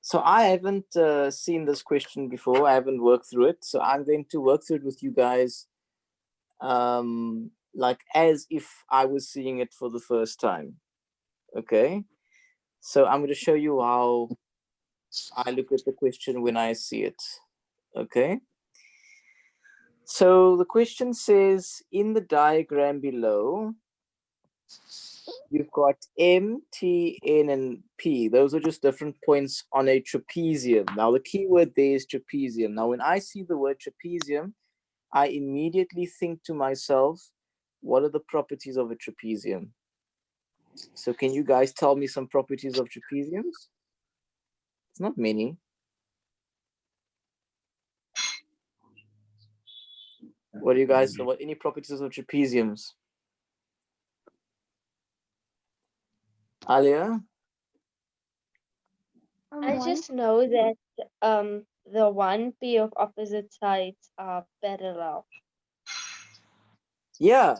So I haven't seen this question before. I haven't worked through it. So I'm going to work through it with you guys like as if I was seeing it for the first time. Okay. So I'm going to show you how I look at the question when I see it. Okay. So the question says, in the diagram below, you've got M, T, N, and P. Those are just different points on a trapezium. Now, the key word there is trapezium. Now, when I see the word trapezium, I immediately think to myself, what are the properties of a trapezium? So can you guys tell me some properties of trapeziums? It's not many. What do you guys know? What any properties of trapeziums? Alia? I just know that the 1p of opposite sides are parallel. Yeah,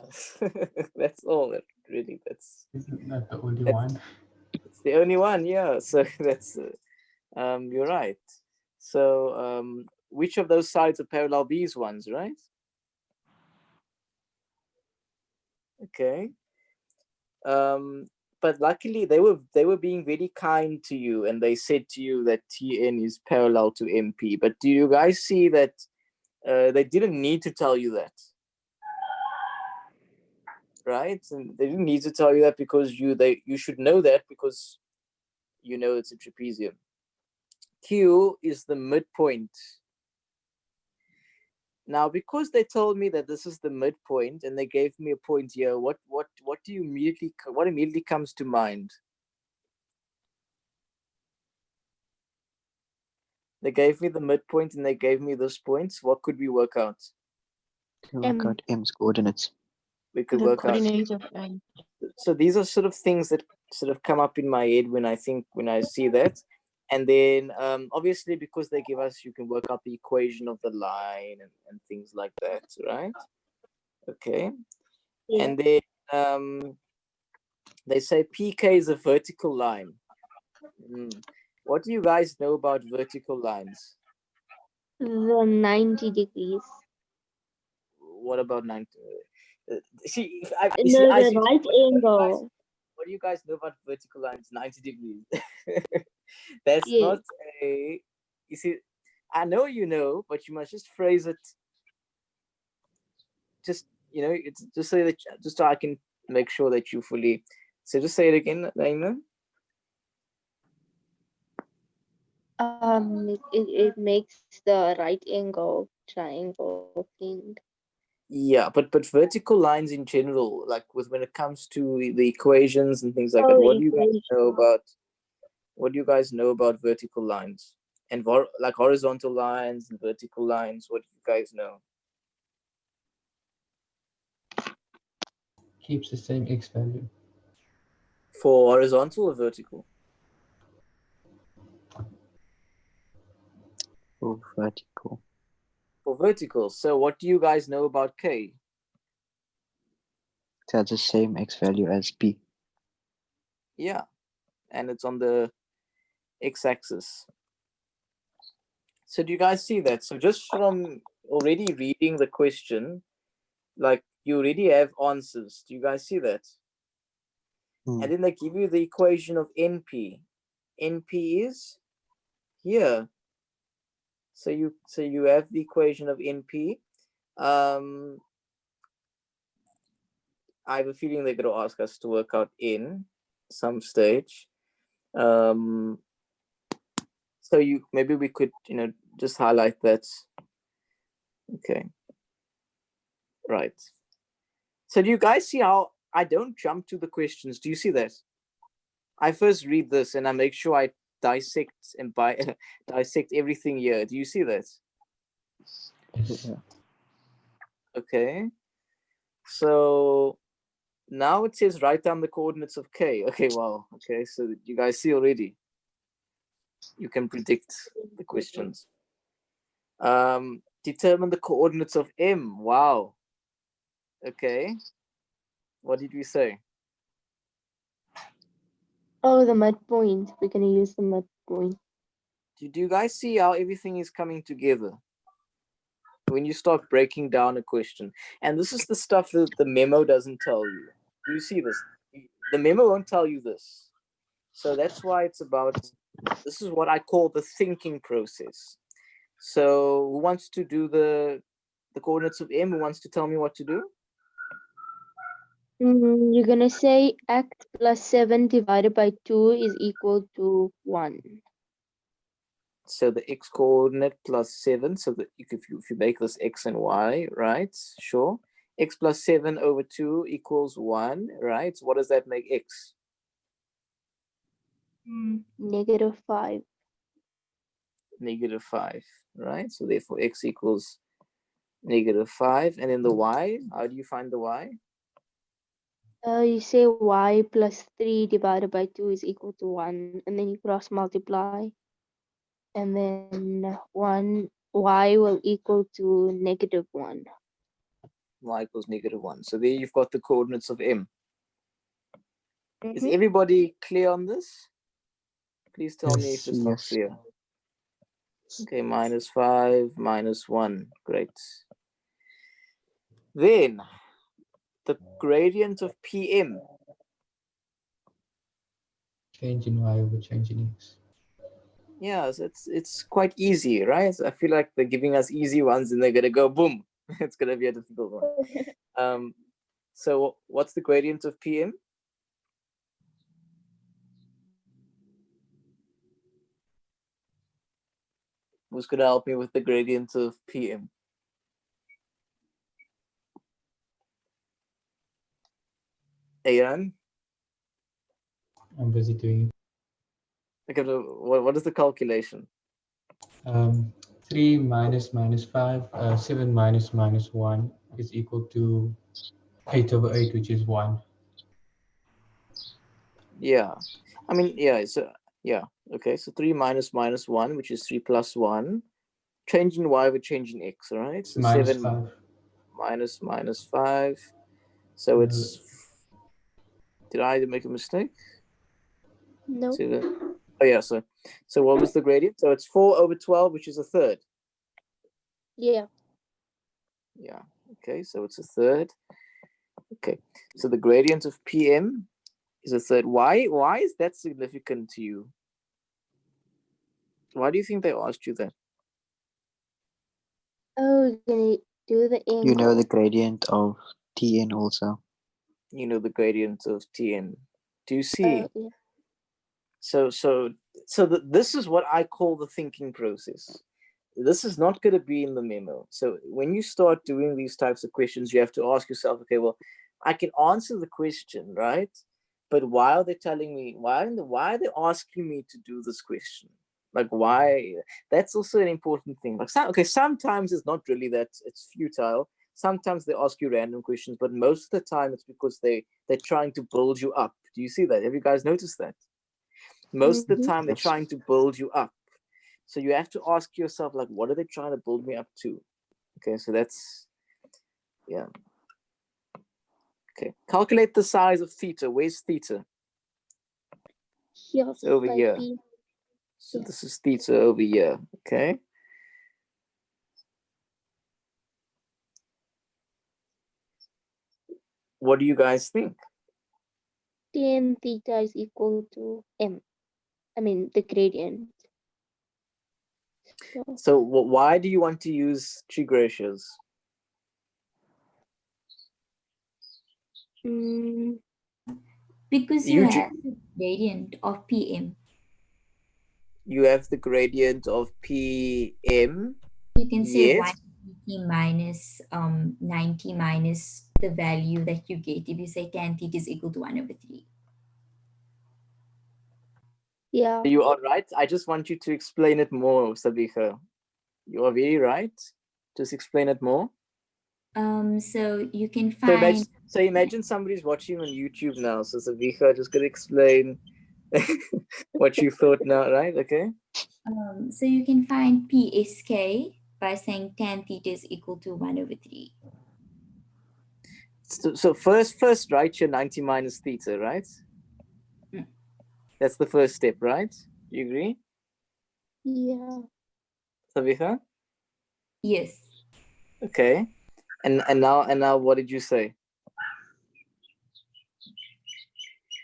that's all. Really, Isn't that the only one? it's the only one. Yeah, so that's you're right. So which of those sides are parallel? These ones, right? Okay. But luckily they were being very kind to you, and they said to you that TN is parallel to MP. But do you guys see that they didn't need to tell you that? Right? And they didn't need to tell you that because you should know that because you know it's a trapezium. Q is the midpoint. Now, because they told me that this is the midpoint and they gave me a point here, what immediately comes to mind? They gave me the midpoint and they gave me this points. What could we work out? Work out M's coordinates. We could work out. So these are sort of things that sort of come up in my head when I see that. And then obviously because they give us, you can work out the equation of the line and things like that, right? Okay. Yeah. And then they say PK is a vertical line. What do you guys know about vertical lines? The 90 degrees. What about 90? See, the right angle. What do you guys know about vertical lines? 90 degrees. That's yes. Not a. You see, I know you know, but you must just phrase it. Just it's just so that just so I can make sure that you fully. So just say it again, Naima. It makes the right angle triangle thing. Yeah, but vertical lines in general, like when it comes to the equations and things like that, what do you guys know about? What do you guys know about vertical lines and like horizontal lines and vertical lines? What do you guys know? Keeps the same x value. For horizontal or vertical? For vertical. For vertical. So what do you guys know about K? It has the same x value as P. Yeah, and it's on the x-axis. So do you guys see that? So just from already reading the question, like you already have answers. Do you guys see that? And then they give you the equation of NP. NP is here. So you have the equation of NP. I have a feeling they're going to ask us to work out N some stage. So maybe we could just highlight that. Okay. Right. So do you guys see how I don't jump to the questions? Do you see that? I first read this and I make sure I dissect and dissect everything here. Do you see that? Yes. Okay. So now it says write down the coordinates of K. Okay, wow. Okay, so you guys see already. You can predict the questions. Determine the coordinates of M. Wow. Okay. What did we say? Oh, the midpoint. We're going to use the midpoint. Do you guys see how everything is coming together? When you start breaking down a question. And this is the stuff that the memo doesn't tell you. Do you see this? The memo won't tell you this. So that's why it's about, this is what I call the thinking process. So who wants to do the coordinates of M? Who wants to tell me what to do? You're gonna say x plus 7 divided by 2 is equal to 1. So the x coordinate plus 7. So that if you make this x and y, right? Sure. X plus 7 over 2 equals 1, right? So what does that make x? Negative 5. Negative 5, right? So therefore x equals negative 5. And then the y, how do you find the y? You say y plus 3 divided by 2 is equal to 1, and then you cross multiply. And then y will equal to negative 1. Y equals negative 1. So there you've got the coordinates of M. Is Mhm. everybody clear on this? Please tell me if Yes. it's not Yes. clear. Okay, minus 5, minus 1. Great. Then the gradient of PM. Change in y over change in x. Yeah, so it's quite easy, right? I feel like they're giving us easy ones and they're gonna go boom. It's gonna be a difficult one. So what's the gradient of PM? Who's gonna help me with the gradient of PM? Ayan? I'm busy doing Okay, what is the calculation? it. 3 minus 5, 7 minus 1 is equal to 8 over 8, which is 1. Yeah, I mean, yeah, so yeah, okay, so 3 minus 1, which is 3 plus 1. Changing y with changing x, all right? So Minus 7 5. minus 5. So it's, did I make a mistake? No. 7. Oh yeah, so what was the gradient? So it's 4 over 12, which is a third. Yeah. Yeah, okay, so it's a third. Okay, so the gradient of PM is a third. Why is that significant to you? Why do you think they asked you that? Oh, we're gonna do the angle. You know the gradient of Tn also. You know the gradient of Tn. Do you see? Yeah. So this is what I call the thinking process. This is not going to be in the memo. So when you start doing these types of questions, you have to ask yourself, okay, well, I can answer the question, right? But why are they telling me, why are they asking me to do this question? Like, why? That's also an important thing. Like, okay, sometimes it's not really that, it's futile. Sometimes they ask you random questions, but most of the time it's because they're trying to build you up. Do you see that? Have you guys noticed that? Most of the time they're Yes. trying to build you up. So you have to ask yourself, like, what are they trying to build me up to? Okay, so that's, yeah. Okay, calculate the size of theta. Where's theta? Here It's over by here. P. So Yeah. this is theta over here, okay? What do you guys think? Tan theta is equal to m. I mean the gradient. So why do you want to use trig ratios? Because you have the gradient of PM. You have the gradient of PM. You can say Yes. 180 minus 90 minus the value that you get. If you say tan theta is equal to 1 over 3. Yeah. You are right. I just want you to explain it more, Sabiha. You are very right. Just explain it more. So you can find. So imagine somebody's watching on YouTube now. So Sabiha just gonna explain what you thought now, right? Okay. So you can find PSK by saying tan theta is equal to 1 over 3. So first write your 90 minus theta, right? Mm. That's the first step, right? Do you agree? Yeah. Sabiha? Yes. Okay. And now what did you say?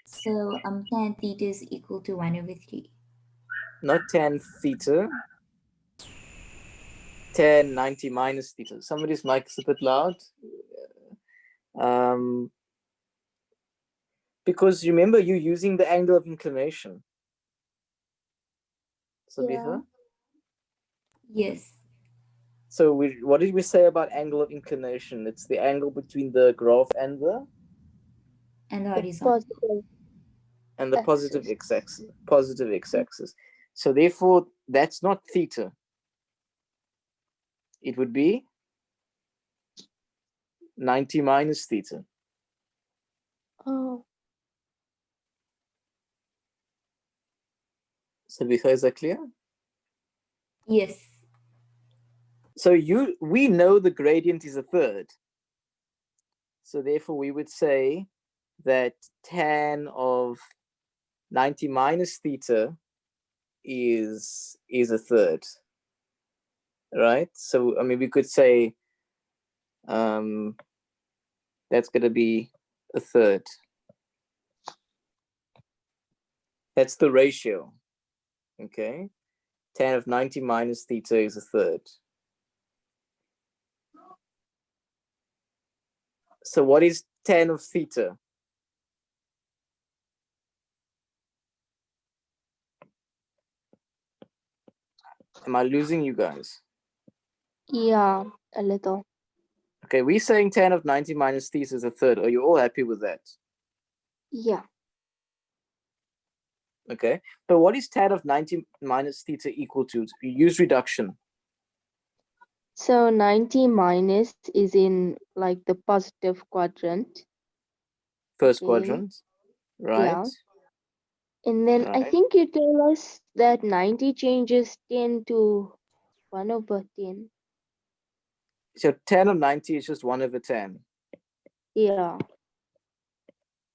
So tan theta is equal to 1/3. Not tan theta. Tan 90 minus theta. Somebody's mic is a bit loud. Because remember, you're using the angle of inclination. Sabiha? Yes. So what did we say about angle of inclination? It's the angle between the graph and the horizontal. positive Axis. x-axis. Positive x-axis. So therefore, that's not theta. It would be 90 minus theta. Oh. Sabiha, is that clear? Yes. So we know the gradient is a third. So therefore, we would say that tan of 90 minus theta is a third, right? So I mean, we could say that's going to be a third. That's the ratio. Okay, tan of 90 minus theta is a third. So what is tan of theta? Am I losing you guys? Yeah, a little. Okay, we're saying tan of 90 minus theta is a third. Are you all happy with that? Yeah. Okay, but what is tan of 90 minus theta equal to? You use reduction. So 90 minus is in like the positive quadrant. First Okay. quadrant, right? Yeah. And then I Right. think you tell us that 90 changes 10 to 1/10. So tan of 90 is just 1/10. Yeah.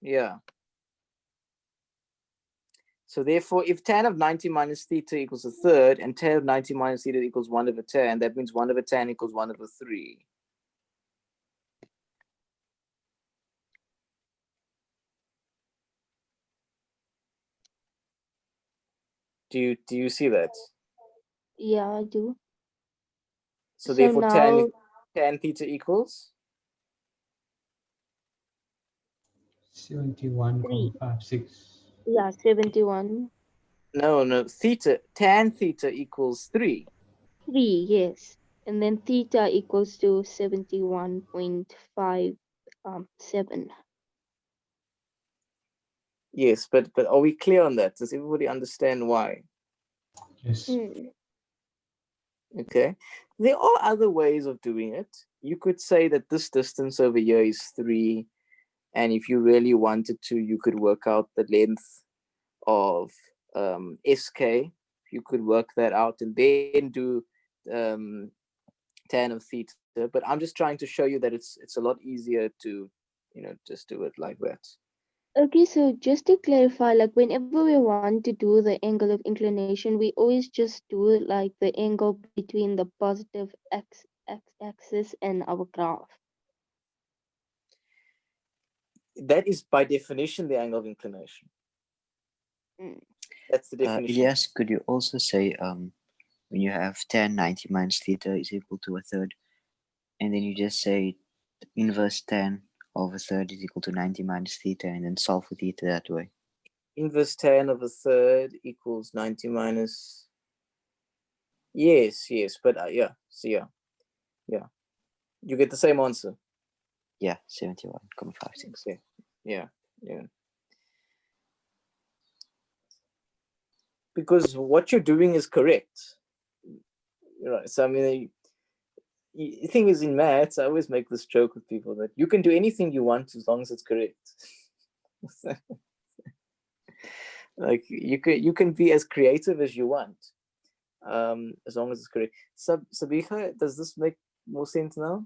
Yeah. So therefore, if tan of 90 minus theta equals a third, and tan of 90 minus theta equals 1/10, that means 1/10 equals 1/3. Do you see that? Yeah, I do. So So therefore, now tan theta equals 71.56. yeah, 71. no theta tan theta equals 3. 3, yes. And then theta equals to 71.57. Yes, but are we clear on that? Does everybody understand why? Yes. Okay. There are other ways of doing it. You could say that this distance over here is 3. And if you really wanted to, you could work out the length of SK. You could work that out and then do tan of theta. But I'm just trying to show you that it's a lot easier to, just do it like that. Okay, so just to clarify, like whenever we want to do the angle of inclination, we always just do it like the angle between the positive x-axis and our graph. That is by definition the angle of inclination. That's the definition. Elias, could you also say when you have tan 90 minus theta is equal to a third, and then you just say inverse tan of a third is equal to 90 minus theta, and then solve for theta that way? Inverse tan of a third equals 90 minus. Yes, but yeah, so yeah. You get the same answer. Yeah, 71.56. Okay. Yeah. Because what you're doing is correct. Right. So I mean, the thing is, in maths, I always make this joke with people that you can do anything you want as long as it's correct. Like you can be as creative as you want, as long as it's correct. Sabiha, does this make more sense now?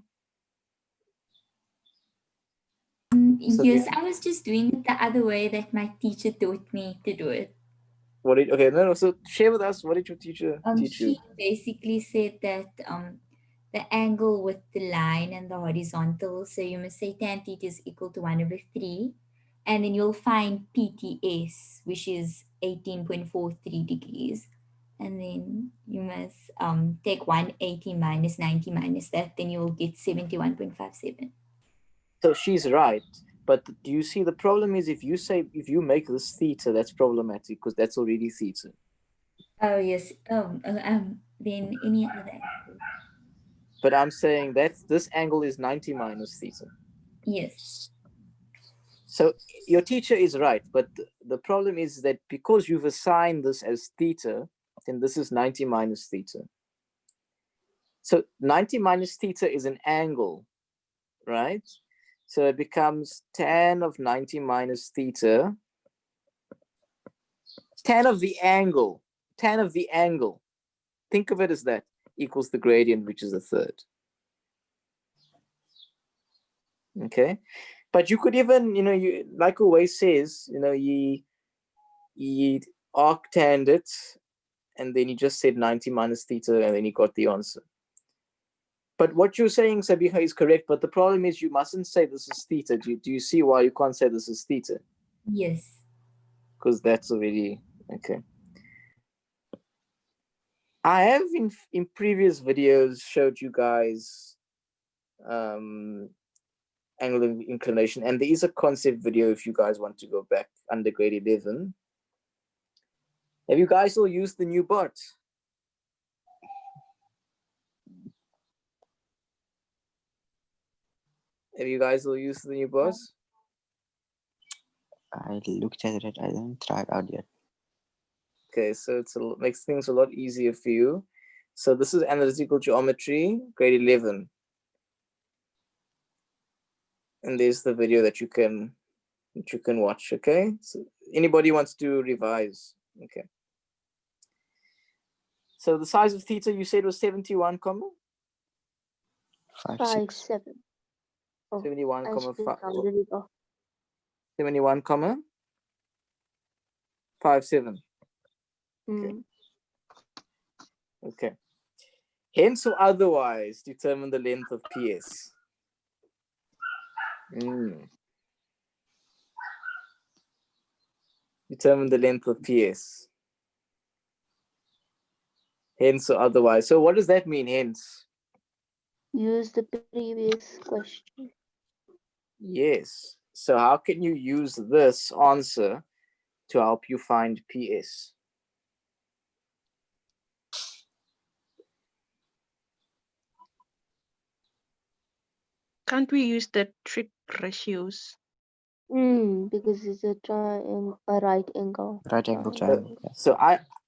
Yes, I was just doing it the other way that my teacher taught me to do it. What did okay? No. So share with us. What did your teacher teach you? She basically said that the angle with the line and the horizontal, so you must say tan theta is equal to 1/3, and then you'll find PTS, which is 18.43 degrees. And then you must take 180 minus 90 minus that, then you'll get 71.57. So she's right. But do you see the problem is if you make this theta, that's problematic because that's already theta. Oh yes. Then any other angle? But I'm saying that this angle is 90 minus theta. Yes. So your teacher is right, but the problem is that because you've assigned this as theta, then this is 90 minus theta. So 90 minus theta is an angle, right? So it becomes tan of 90 minus theta. Tan of the angle. Think of it as that equals the gradient, which is a third. Okay. But you could even, you like always says, you arctanned it, and then you just said 90 minus theta, and then you got the answer. But what you're saying, Sabiha, is correct. But the problem is you mustn't say this is theta. Do you see why you can't say this is theta? Yes. Because that's already okay. I have in previous videos showed you guys angle of inclination, and there is a concept video if you guys want to go back under grade 11. Have you guys all used the new bot? Have you guys all used the new bot? I looked at it. I didn't try it out yet. Okay, so it makes things a lot easier for you. So this is analytical geometry, grade 11. And there's the video that you can watch, okay? So anybody wants to revise, okay. So the size of theta you said was 71, 5.7. Oh, 71, I should have 5, rounded it off. 71, 5.7. Mm. Okay. Hence or otherwise determine the length of PS. Determine the length of PS. Hence or otherwise. So what does that mean, hence? Use the previous question. Yes. So how can you use this answer to help you find PS? Can't we use the trig ratios? Because it's a right angle. Right angle triangle. Yeah. So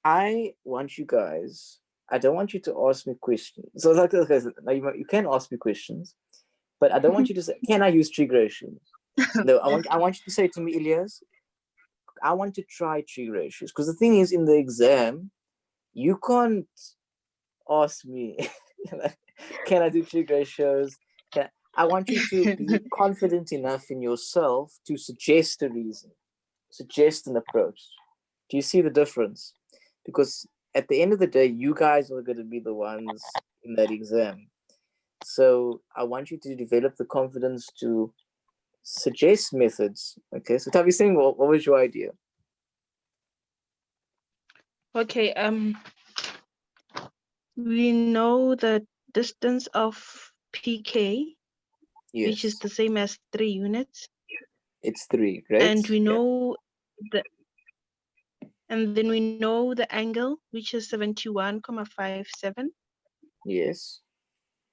I want you guys, I don't want you to ask me questions. So it's like, okay, so now you can ask me questions, but I don't want you to say, can I use trig ratios? No, I want you to say to me, Ilyas, I want to try trig ratios. Because the thing is, in the exam, you can't ask me, can I do trig ratios? I want you to be confident enough in yourself to suggest a reason, suggest an approach. Do you see the difference? Because at the end of the day, you guys are going to be the ones in that exam. So I want you to develop the confidence to suggest methods. Okay, so Tavi Singh, what was your idea? Okay, we know the distance of PK, Yes, which is the same as 3 units. it's 3, right? And we know then we know the angle, which is 71.57. Yes.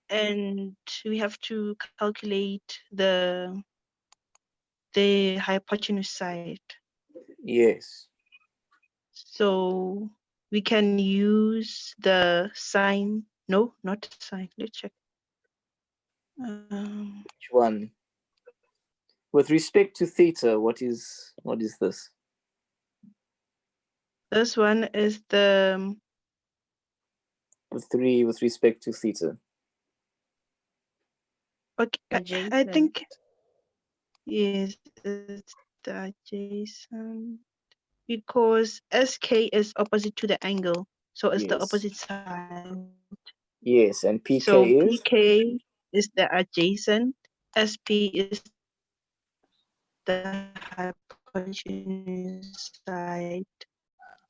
And we have to calculate the hypotenuse side. Yes. So we can use the sine. No, not sine. Let's check. Which one? With respect to theta, what is this? This one is the With 3 with respect to theta. okay. I think yes, it's the adjacent. because SK is opposite to the angle. So it's the Yes. opposite side. Yes, and PK So is? PK is the adjacent, SP is the hypotenuse side.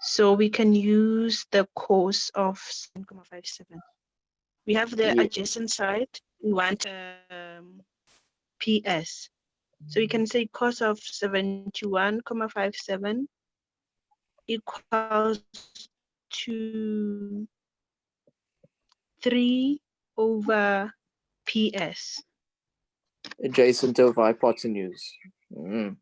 So we can use the cos of 7.57. We have the Yes. adjacent side. We want PS. So we can say cos of 71.57 equals to 3 over PS. Adjacent over hypotenuse. Mm.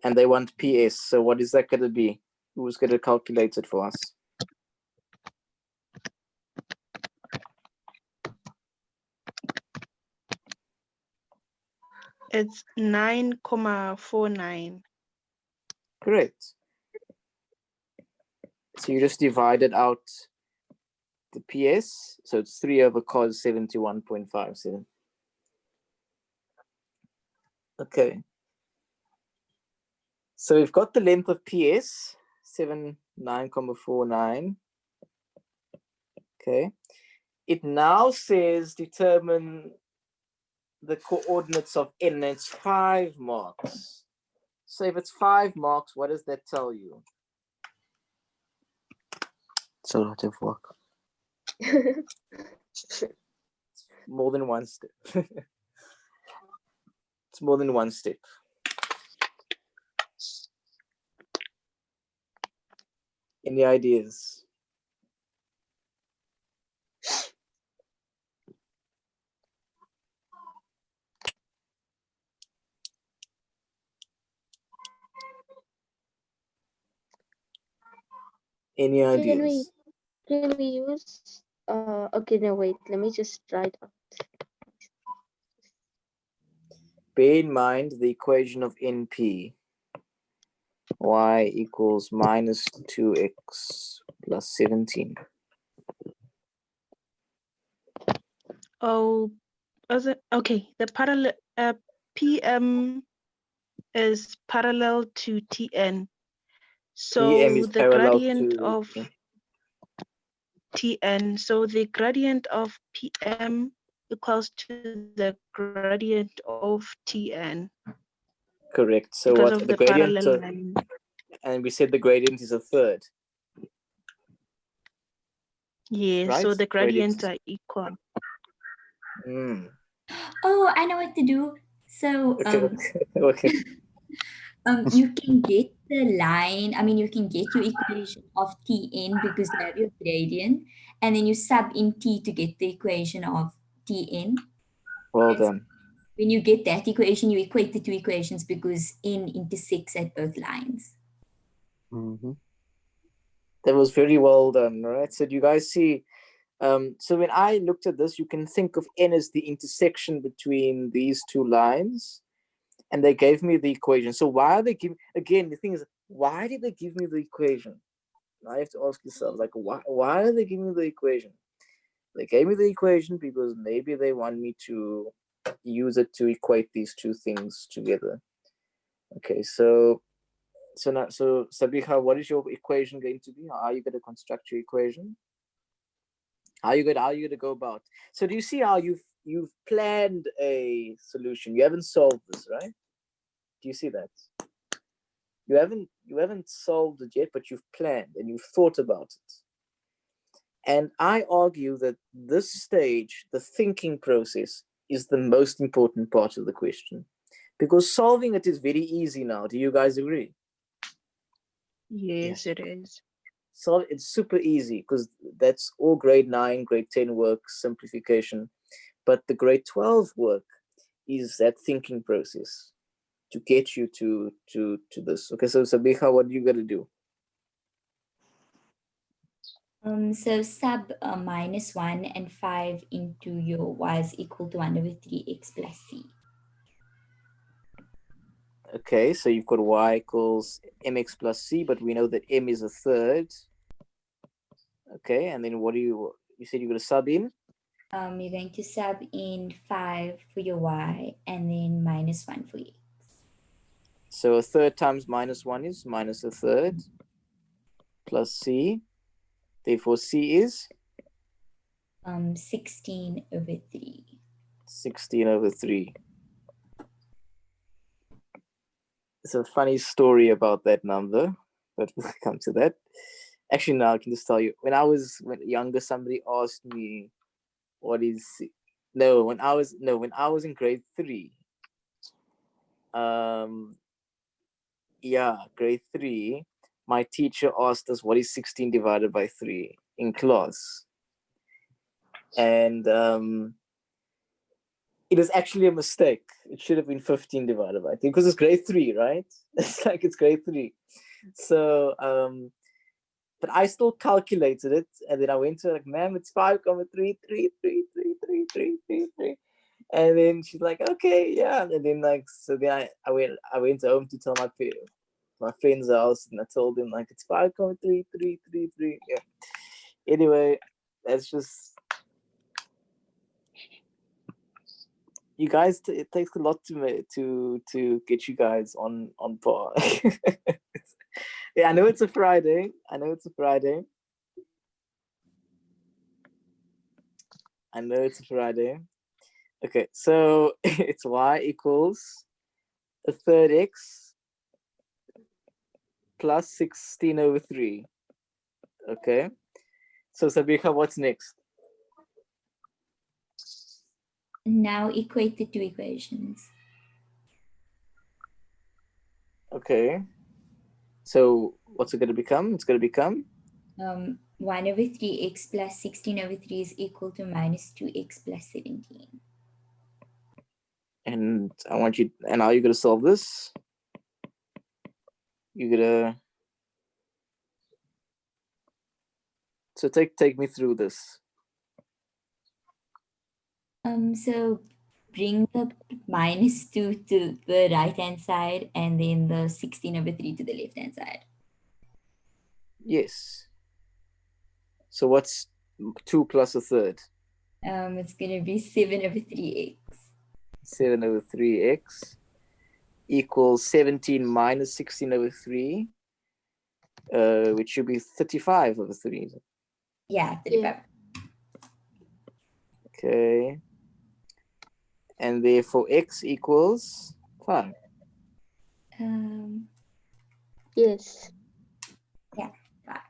And they want PS. So what is that going to be? Who's going to calculate it for us? It's 9.49. Correct. So you just divided out the PS. So it's 3 over cos 71.57. Okay. So we've got the length of PS, 79.49. Okay. It now says determine the coordinates of n. It's 5 marks. So if it's 5 marks, what does that tell you? It's a lot of work. More than one step. It's more than one step. Any ideas? Any ideas? Can we use okay, no, wait, let me just try it out. Bear in mind the equation of NP. Y equals minus 2x plus 17. Oh, okay. The parallel PM is parallel to TN. So PM is the parallel gradient to of TN. So the gradient of PM equals to the gradient of TN. correct. So because what of the gradient parallel line. and we said the gradient is a third. Yeah, Right? so the Gradient gradients are equal. Mm. Oh, I know what to do. So Okay. Okay. you can get the line, I mean, you can get your equation of Tn because you have your gradient, and then you sub in T to get the equation of Tn. Well And so done. when you get that equation, you equate the two equations because n intersects at both lines. Mm-hmm. That was very well done, right? So do you guys see? So when I looked at this, you can think of n as the intersection between these two lines, and they gave me the equation. So why are they giving? Again, the thing is, why did they give me the equation? Now you have to ask yourself, like, why are they giving me the equation? They gave me the equation because maybe they want me to use it to equate these two things together. Okay, so now, so Sabiha, what is your equation going to be? How are you going to construct your equation? How are you going to go about? So do you see how you've planned a solution? You haven't solved this, right? Do you see that? You haven't solved it yet, but you've planned and you've thought about it. And I argue that this stage, the thinking process, is the most important part of the question, because solving it is very easy now. Do you guys agree? Yes, it is. So it's super easy because that's all grade 9, grade 10 work, simplification. But the grade 12 work is that thinking process to get you to this. Okay, so Sabiha, what do you got to do? So sub -1 and 5 into your y is equal to 1 over 3x plus c. Okay, so you've got y equals mx plus c, but we know that m is a third. Okay, and then what do you said you're going to sub in? You're going to sub in 5 for your y and then -1 for x. So a third times minus 1 is minus a third plus c. Therefore, c is 16 over 3. 16 over 3. It's a funny story about that number, but we'll come to that. Actually, no, I can just tell you. When I was younger, somebody asked me, "What is?" No, when I was in grade 3. Yeah, grade 3. My teacher asked us, "What is 16 divided by 3?" in class, and it was actually a mistake. It should have been 15 divided by 3 because it's grade 3, right? It's like it's grade 3. So, but I still calculated it, and then I went to her like, "Ma'am, it's 5,3333333." And then she's like, "Okay, yeah." And then like, so then I went home to tell my friend's house, and I told them like it's 5,3333. Yeah. Anyway, that's just. You guys, it takes a lot to get you guys on par. Yeah, I know it's a Friday. I know it's a Friday. Okay, so it's y equals a third x plus 16 over 3. Okay, so Sabika, what's next? Now equate the two equations. Okay, so what's it going to become? It's going to become 1 over 3x plus 16 over 3 is equal to minus 2x plus 17. and I want you, and how are you going to solve this? You're gonna, so take me through this. So bring the minus 2 to the right hand side and then the 16 over 3 to the left hand side. Yes. So what's 2 plus a third? It's going to be 7 over 3x. 7 over 3x equals 17 minus 16 over 3, which should be 35 over 3. Yeah, 35. Yeah. Okay. And therefore x equals 5. Yes. Yeah, 5.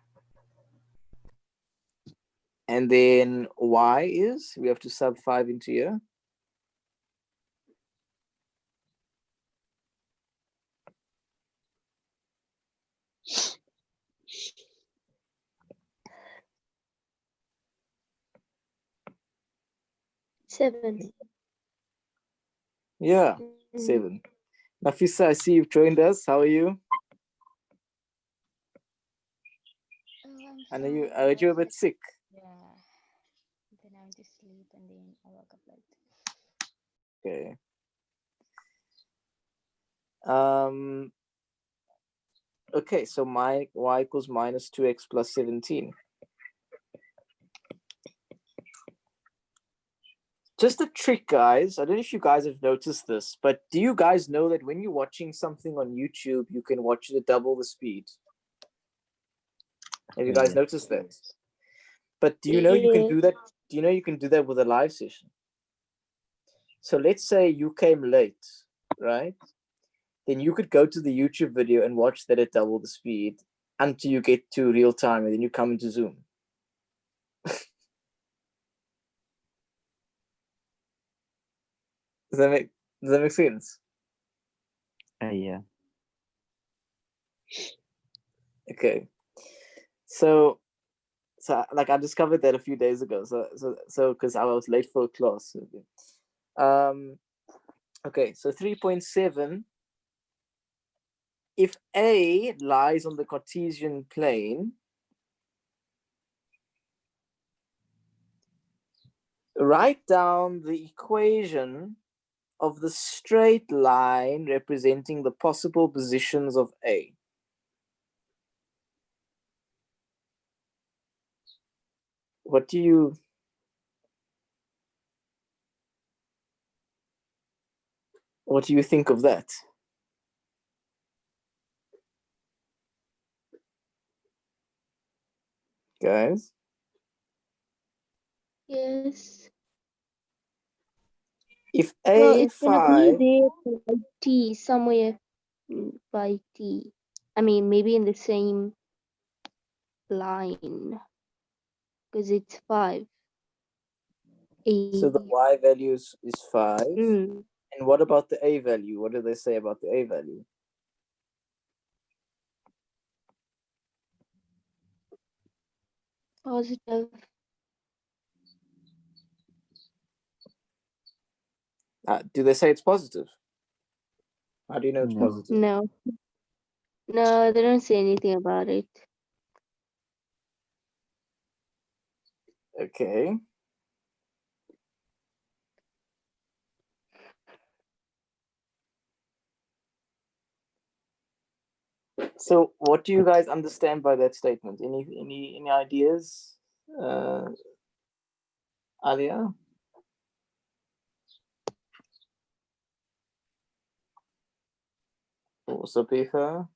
And then y is, we have to sub 5 into here. Seven. Yeah, Mhm. 7. Nafisa, I see you've joined us. How are you? I know you, I heard you were a bit sick. Yeah. Then I went to sleep and then I woke up late. Okay. Okay, so my y equals minus 2x plus 17. Just a trick, guys. I don't know if you guys have noticed this, but do you guys know that when you're watching something on YouTube, you can watch it at double the speed? Have you guys Yeah. noticed that? But do you know you can do that? Do you know you can do that with a live session? So let's say you came late, right? Then you could go to the YouTube video and watch that at double the speed until you get to real time, and then you come into Zoom. Does that make sense? Yeah. Okay. So like I discovered that a few days ago. So because I was late for a class. Okay, so 3.7. If A lies on the Cartesian plane, write down the equation of the straight line representing the possible positions of A. What do you think of that? guys? Yes. If No, it's gonna A5, be there by T somewhere by T. I mean, maybe in the same line because it's 5. so the A. Y value is 5. Mm, And what about the A value? What do they say about the A value? positive. Do they say it's positive? How do you know it's No. positive? No. No, they don't say anything about it. Okay. So what do you guys understand by that statement? Any ideas? Alia? Or Sapika?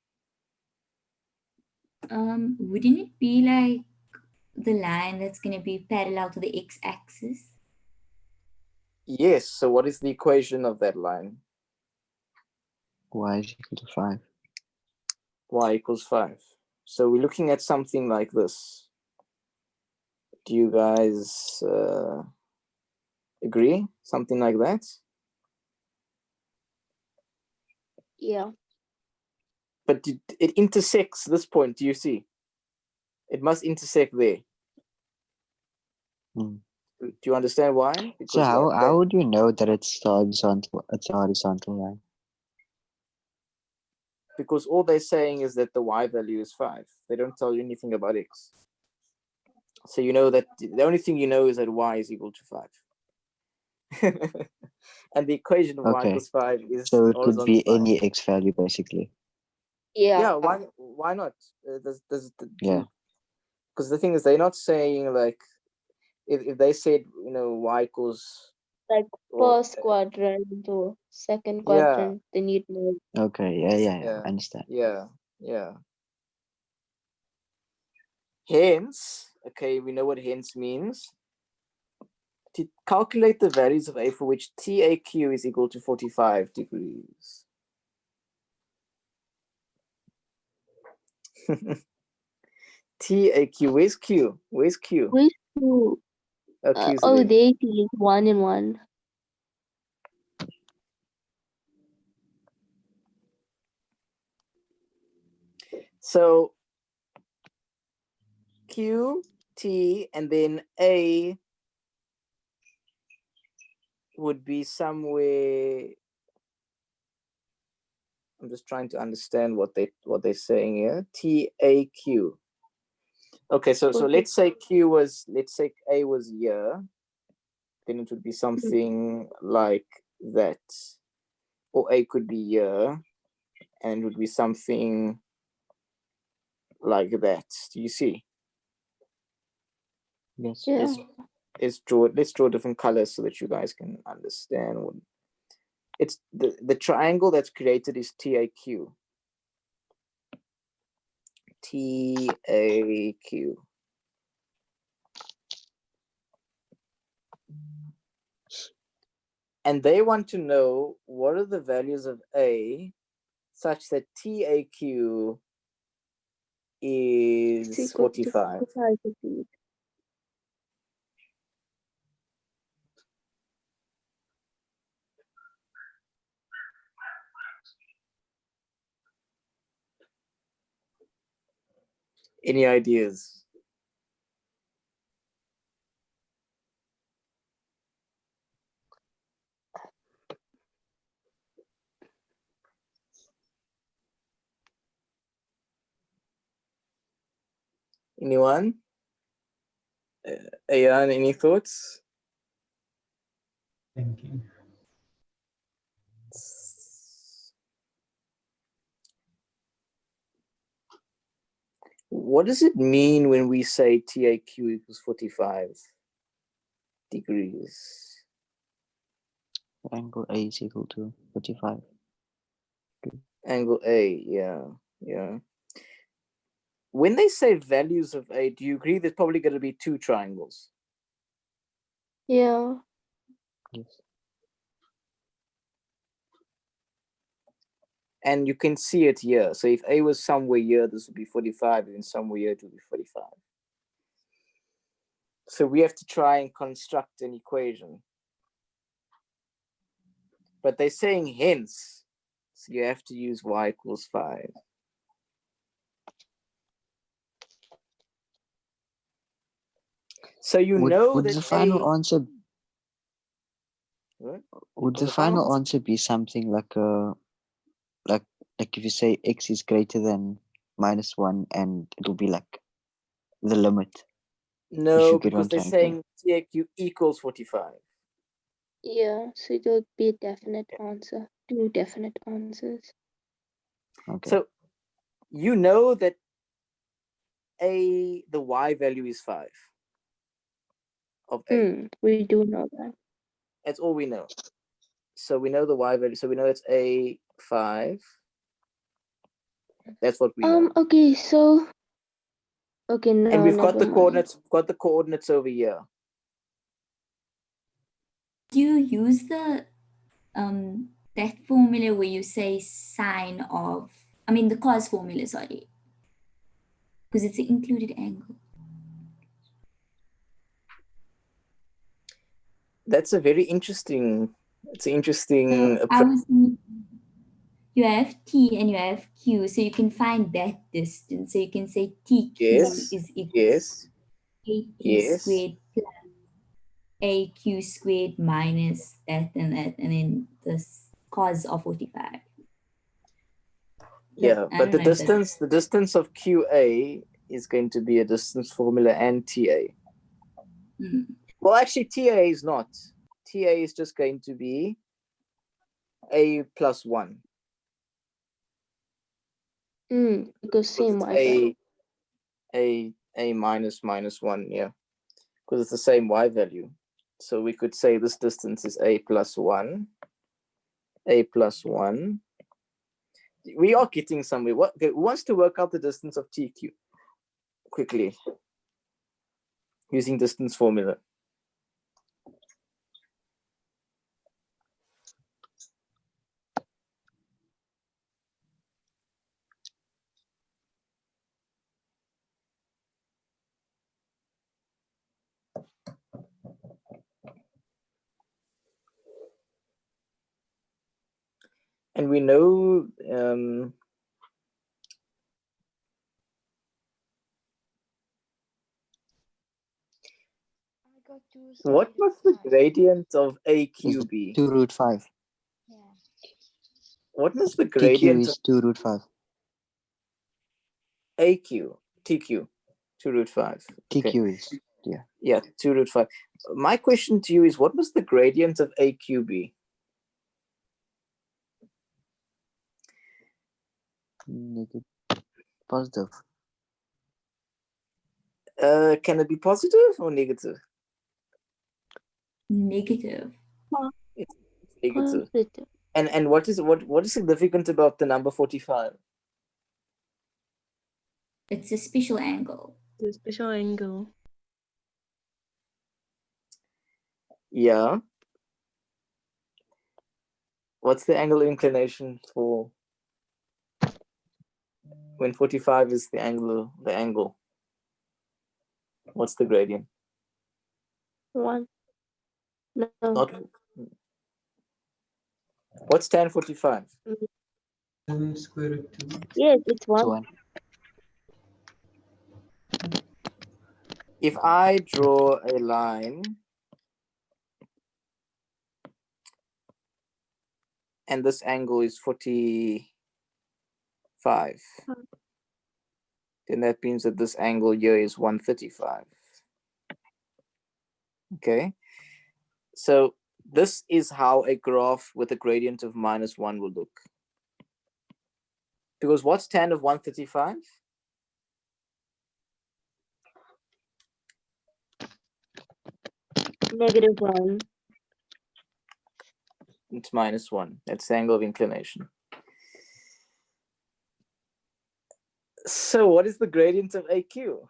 Wouldn't it be like the line that's going to be parallel to the x-axis? Yes. So what is the equation of that line? Y is equal to 5. Y equals 5. So we're looking at something like this. Do you guys agree? Something like that? Yeah. But it intersects this point, do you see? It must intersect there. Hmm. Do you understand why? So how would you know that it's the horizontal? It's a horizontal line. Because all they're saying is that the Y value is 5. They don't tell you anything about X. So you know that the only thing you know is that Y is equal to 5. And the equation of Y Okay. equals 5 is So it could horizontal be line. any x value basically. Yeah. Yeah, why not? Yeah. Because the thing is, they're not saying like, if they said, Y equals, Like or, first quadrant or second yeah, quadrant, then you'd know. Okay. Yeah. yeah, I understand. yeah. Hence, okay, we know what hence means. To calculate the values of A for which TAQ is equal to 45 degrees. TAQ, where's Q? Where's Q? Which two? Oh, Q's Oh, there. they is 1 and 1. So Q, T, and then A would be somewhere. I'm just trying to understand what they're saying here. TAQ. Okay, so let's say A was here, then it would be something like that. Or A could be here, and it would be something like that. Do you see? Yes. Yeah. Let's draw different colors so that you guys can understand what it's. The triangle that's created is TAQ. TAQ. And they want to know what are the values of A such that TAQ It's is equal 45. to 45 degrees. Any ideas? Anyone? Ayan, any thoughts? Thinking. What does it mean when we say TAQ equals 45 degrees? Angle A is equal to 45. Angle A, yeah. when they say values of A, do you agree there's probably going to be two triangles? Yeah. Yes. And you can see it here. So if A was somewhere here, this would be 45, and somewhere here it would be 45. So we have to try and construct an equation. But they're saying hence, so you have to use y equals 5. So you know Would that the final answer What? would Was the the final final answer- answer be something like like if you say x is greater than -1 and it'll be like the limit? No, you get because what I'm they're trying saying TAQ equals 45. Yeah. So it would be a definite answer. Two definite answers. Okay. So you know that the y value is 5 of A. We do know that. That's all we know. So we know the y value. So we know it's A 5. That's what we know. Okay. So. Okay. No. And we've got never the mind. coordinates. We've got the coordinates over here. Do you use the that formula where you say sine of, I mean the cos formula, sorry, because it's an included angle. That's a very interesting. It's an interesting So I approach. was thinking, you have T and you have Q, so you can find that distance. So you can say TQ Yes. is equal Yes. to AT Yes. squared plus AQ squared minus that, and then this cos of 45. Yeah, I but don't know if that's- the distance of QA is going to be a distance formula and TA. Well, actually, TA is not. TA is just going to be A plus 1. Because same y value. A minus minus 1, yeah. Because it's the same y value. So we could say this distance is A plus 1. A plus 1. We are getting somewhere. Okay, who wants to work out the distance of TQ quickly using distance formula? And we know what must the gradient of AQ be? 2 root 5. What must the TQ gradient of is 2 root 5. AQ? TQ, 2 root 5. Okay. TQ is, yeah. Yeah, 2 root 5. My question to you is, what must the gradient of AQ be? Negative. Positive. Can it be positive or negative? Negative. It's negative. Positive. And what is significant about the number 45? It's a special angle. The special angle. Yeah. What's the angle of inclination for when 45 is the angle? What's the gradient? 1. No. Not. What's tan 45? 7 square root 2. Yes, it's So 1. If I draw a line and this angle is 45, then that means that this angle here is 135. Okay, so this is how a graph with a gradient of -1 will look. Because what's tan of 135? -1. It's -1. That's the angle of inclination. So what is the gradient of AQ?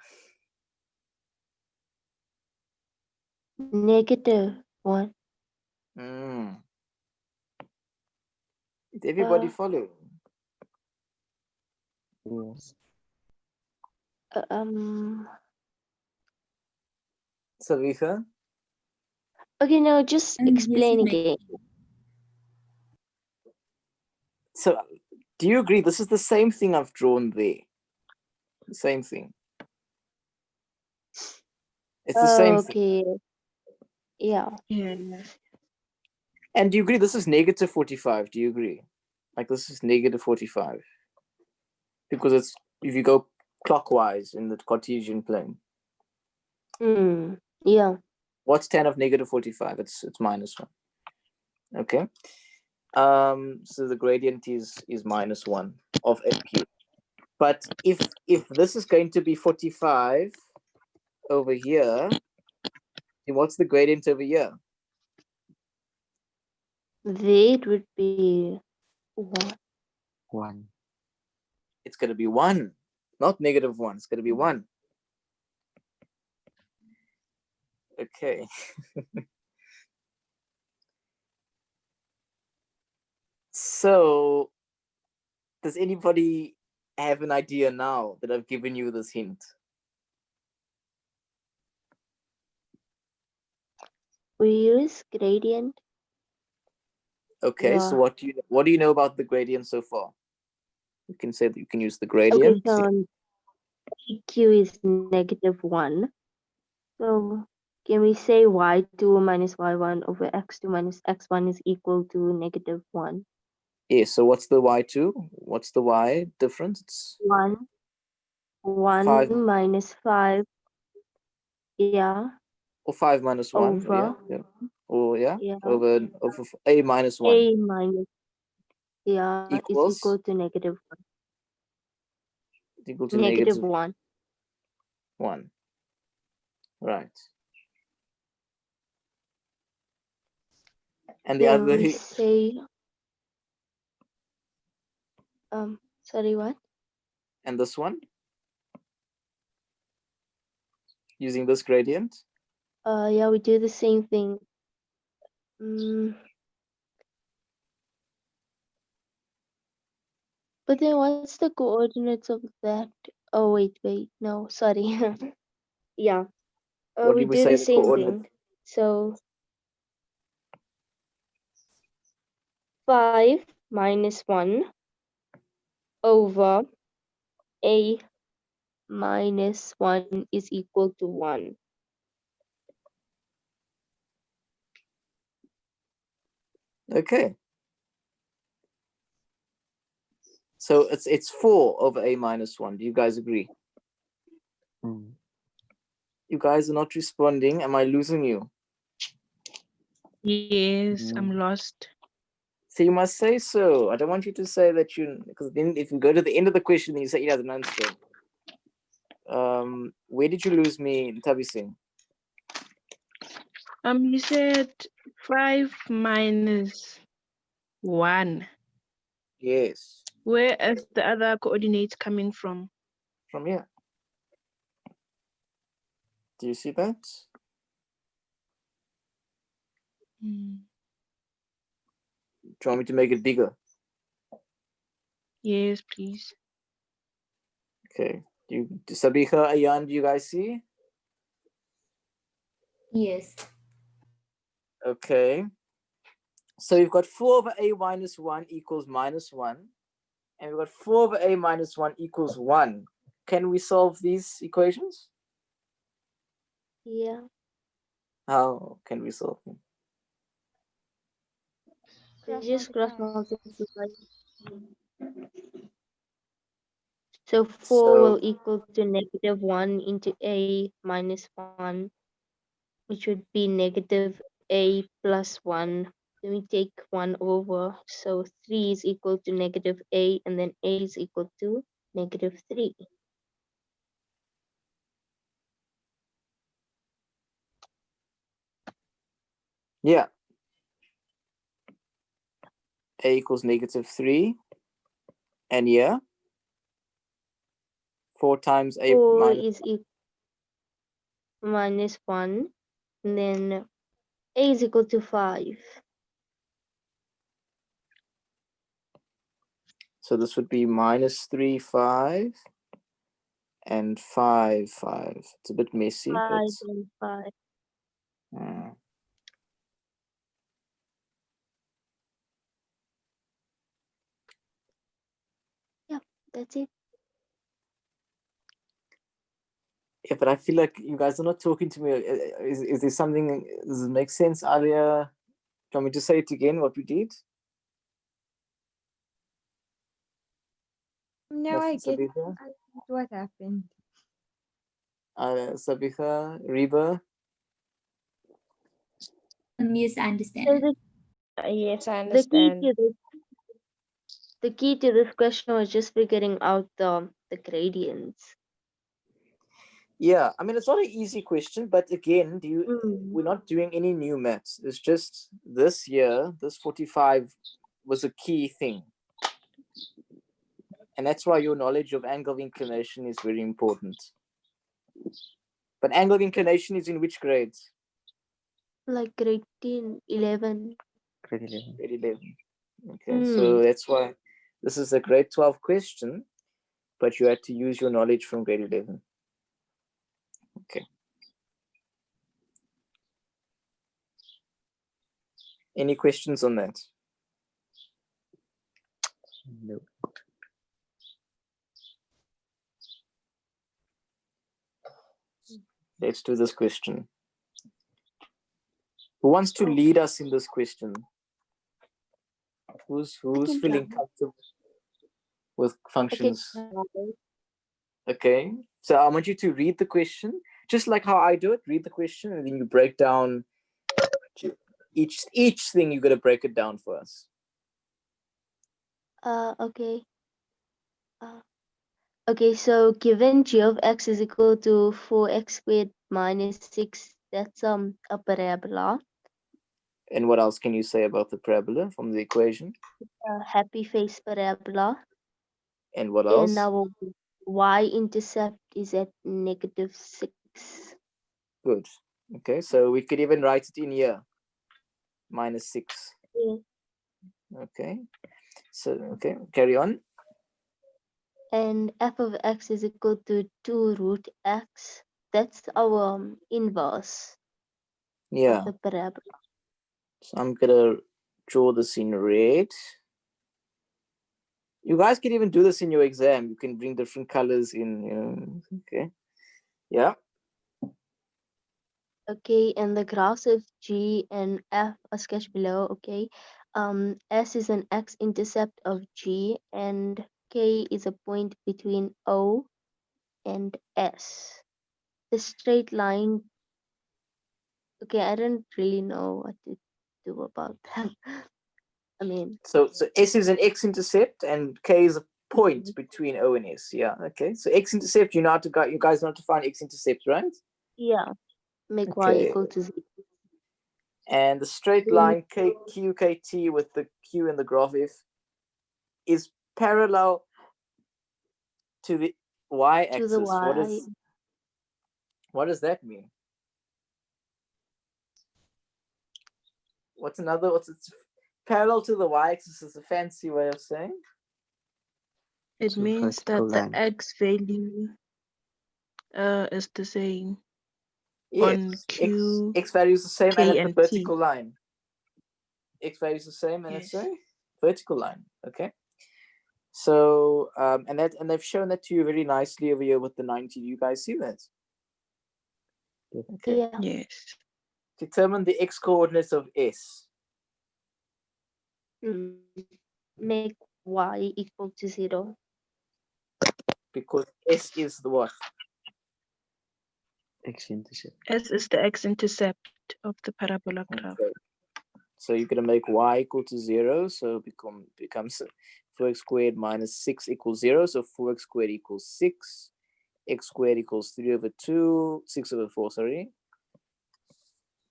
-1. Did everybody Uh, follow? Yes. Savitha? Okay, no, just Yes, explain ma'am. again. So do you agree this is the same thing I've drawn there? The same thing. It's the same thing. Okay. Yeah. Yeah. And do you agree this is -45? Do you agree? Like this is -45. Because it's if you go clockwise in the Cartesian plane. Yeah. What's tan of -45? It's -1. Okay. So the gradient is -1 of AQ. But if this is going to be 45 over here, then what's the gradient over here? It would be 1. 1. It's going to be 1, not -1. It's going to be 1. Okay. So does anybody have an idea now that I've given you this hint? We use gradient. Okay, so Yeah. what do you know about the gradient so far? You can say that you can use the Okay, gradient. so EQ is -1. So can we say y2 minus y1 over x2 minus x1 is equal to -1? Yeah, so what's the y2? What's the y difference? It's 1 5 minus 5. Yeah. or 5 minus 1. Over. Yeah. Or Yeah. over a minus 1 A minus is equals equal to -1. equal to -1. -1. Right. And the Then other we say sorry, what? and this one using this gradient. Yeah, we do the same thing. But then what's the coordinates of that? Oh, wait, no, sorry. Yeah, What we did we do say the the same coordinate? thing. So 5 minus 1 over a minus 1 is equal to 1. Okay. So it's 4 over a minus 1. Do you guys agree? You guys are not responding. Am I losing you? Yes, I'm lost. So you must say so. I don't want you to say that because then if you go to the end of the question and you say he doesn't understand. Where did you lose me, Tabi Singh? You said 5 minus 1. Yes. Where is the other coordinates coming from? From here. Do you see that? Do you want me to make it bigger? Yes, please. Okay. Sabiha, Ayan, do you guys see? Yes. Okay. So we've got 4 over a minus 1 equals -1. And we've got 4 over a minus 1 equals 1. Can we solve these equations? Yeah. How can we solve them? Just cross multiply. So 4 will equal to -1 into a minus 1, which would be negative a plus 1. Then we take 1 over. So 3 is equal to negative a, and then a is equal to -3. Yeah. A equals -3. And yeah. 4 times a 4 minus is minus 1, and then a is equal to 5. So this would be minus 3, 5, and 5, 5. It's a bit messy, 5 but and 5. Yeah, that's it. yeah, but I feel like you guys are not talking to me. Is there something? Does it make sense, Aria? Can we just say it again? What we did? No, I get Sabitha, what happened. Sabitha, Reba. Misunderstand. So Yes, I the key understand. to this, the key to this question was just figuring out the gradients. Yeah, I mean it's not an easy question, but again, Mm. we're not doing any new maths. It's just this year, this 45 was a key thing. And that's why your knowledge of angle of inclination is very important. But angle of inclination is in which grades? Like grade 10, 11. Grade 11. Grade 11. Okay, so that's why this is a grade 12 question, but you had to use your knowledge from grade 11. Okay. Any questions on that? No. Let's do this question. Who wants to lead us in this question? Who's feeling comfortable with functions? Okay, so I want you to read the question, just like how I do it. Read the question, and then you break down each thing. You got to break it down for us. Okay. Okay, so given g of x is equal to 4x squared minus 6, that's a parabola. And what else can you say about the parabola from the equation? A happy face parabola. And what else? And our y-intercept is at negative 6. Good. Okay, so we could even write it in here. Minus 6. Yeah. Okay. So, okay, carry on. And f of x is equal to 2 root x. That's our inverse Yeah. of the parabola. So I'm gonna draw this in red. You guys can even do this in your exam. You can bring different colors in, you know. Okay. Yeah. Okay, and the graphs of g and f are sketched below. Okay. S is an x-intercept of g, and k is a point between O and S. The straight line. Okay, I don't really know what to do about that. I mean, So S is an x-intercept and K is a point between O and S. Yeah. Okay. So x-intercept, you guys know how to find x-intercept, right? yeah, make y Okay. equal to 0. And the straight line KQKT with the Q in the graph F is parallel to the y-axis. To the y. What does that mean? What's it's parallel to the y-axis is a fancy way of saying? It So means that vertical the line. x value is the same on Yes. Q, X value is the same and K, it's the and T. vertical line. X value is the same and it's a vertical line. Okay. So and they've shown that to you very nicely over here with the 90. Do you guys see that? Okay. Yeah. Yes. Determine the x coordinates of S. Make y equal to 0. Because S is the what? X-intercept. S is the x-intercept of the parabola graph. Okay. So you're gonna make y equal to 0. So becomes 4x squared minus 6 equals 0. So 4x squared equals 6. X squared equals 3 over 2. 6 over 4, sorry.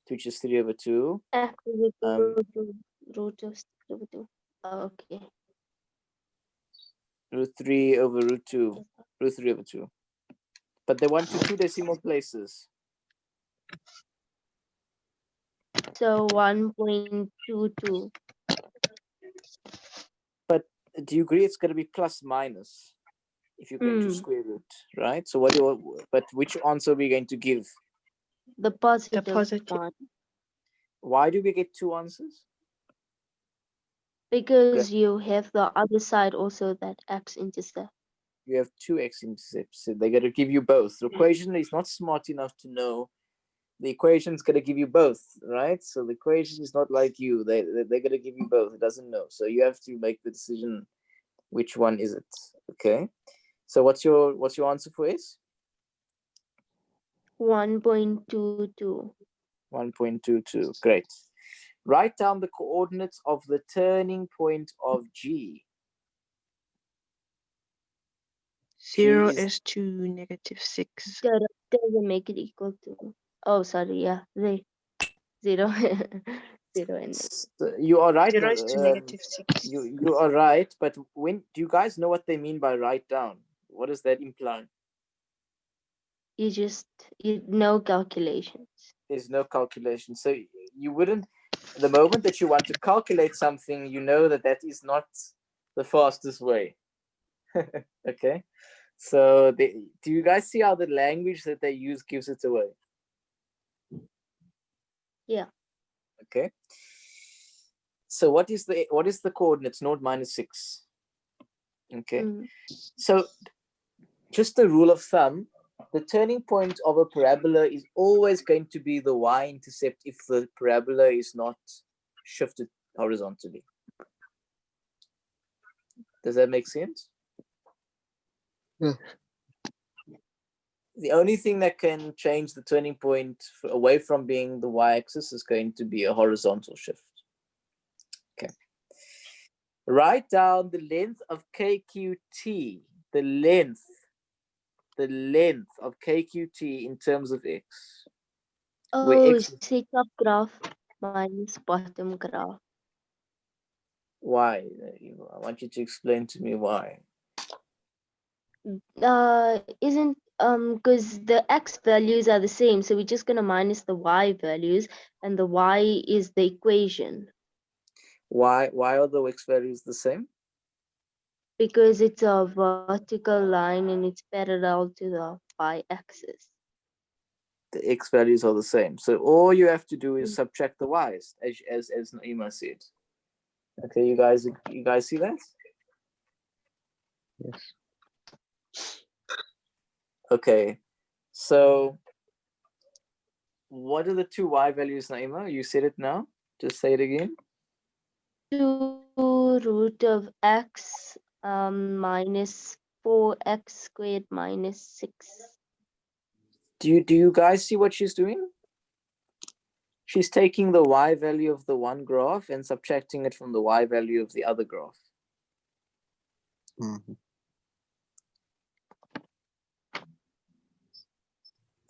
Which is 3 over 2. F is equal to root of 6 over 2. Okay. Root 3 over root 2. Root 3 over 2. But they want to 2 decimal places. So 1.22. Do you agree it's going to be plus minus if you're going to square root, right? So but which answer are we going to give? The positive, positive. one. Why do we get 2 answers? Because you have the other side also that x-intercept. You have 2 x-intercepts, so they're going to give you both. The equation is not smart enough to know the equation is going to give you both, right? So the equation is not like you. They're going to give you both. It doesn't know. So you have to make the decision. Which one is it? Okay. So what's your answer for S? 1.22. 1.22. Great. Write down the coordinates of the turning point of G. 0 G is to -6. Doesn't make it equal to. Oh, sorry. Yeah, 0. 0 and you are right. 0 is to -6. You are right. But when do you guys know what they mean by write down? What does that imply? no calculations. There's no calculation. So you wouldn't. The moment that you want to calculate something, you know that is not the fastest way. Okay. So do you guys see how the language that they use gives it away? Yeah. Okay. So what is the coordinates? 0 -6. Okay. So just a rule of thumb, the turning point of a parabola is always going to be the y-intercept if the parabola is not shifted horizontally. Does that make sense? Yeah. The only thing that can change the turning point away from being the y-axis is going to be a horizontal shift. Okay. Write down the length of KQT, the length of KQT in terms of x. Oh, say top graph minus bottom graph. Why? I want you to explain to me why. Isn't because the x values are the same, so we're just gonna minus the y values, and the y is the equation. Why are the x values the same? Because it's a vertical line and it's parallel to the y-axis. The x values are the same. So all you have to do is subtract the y's, as Naima said. Okay, you guys see that? Yes. Okay, so what are the 2 y values, Naima? You said it now. Just say it again. 2 root of x minus 4x squared minus 6. Do you guys see what she's doing? She's taking the y value of the one graph and subtracting it from the y value of the other graph. Mm-hmm.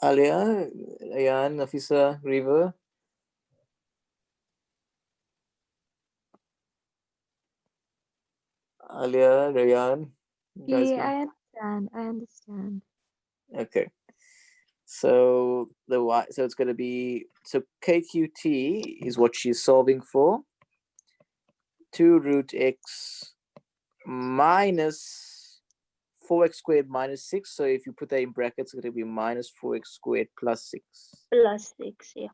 Alia, Ayan, Nafisa, River. Alia, Rayan. Yeah, I understand. Okay. So so it's going to be, so KQT is what she's solving for. 2 root x minus 4x squared minus 6. So if you put that in brackets, it's going to be minus 4x squared plus 6. Plus 6, yeah.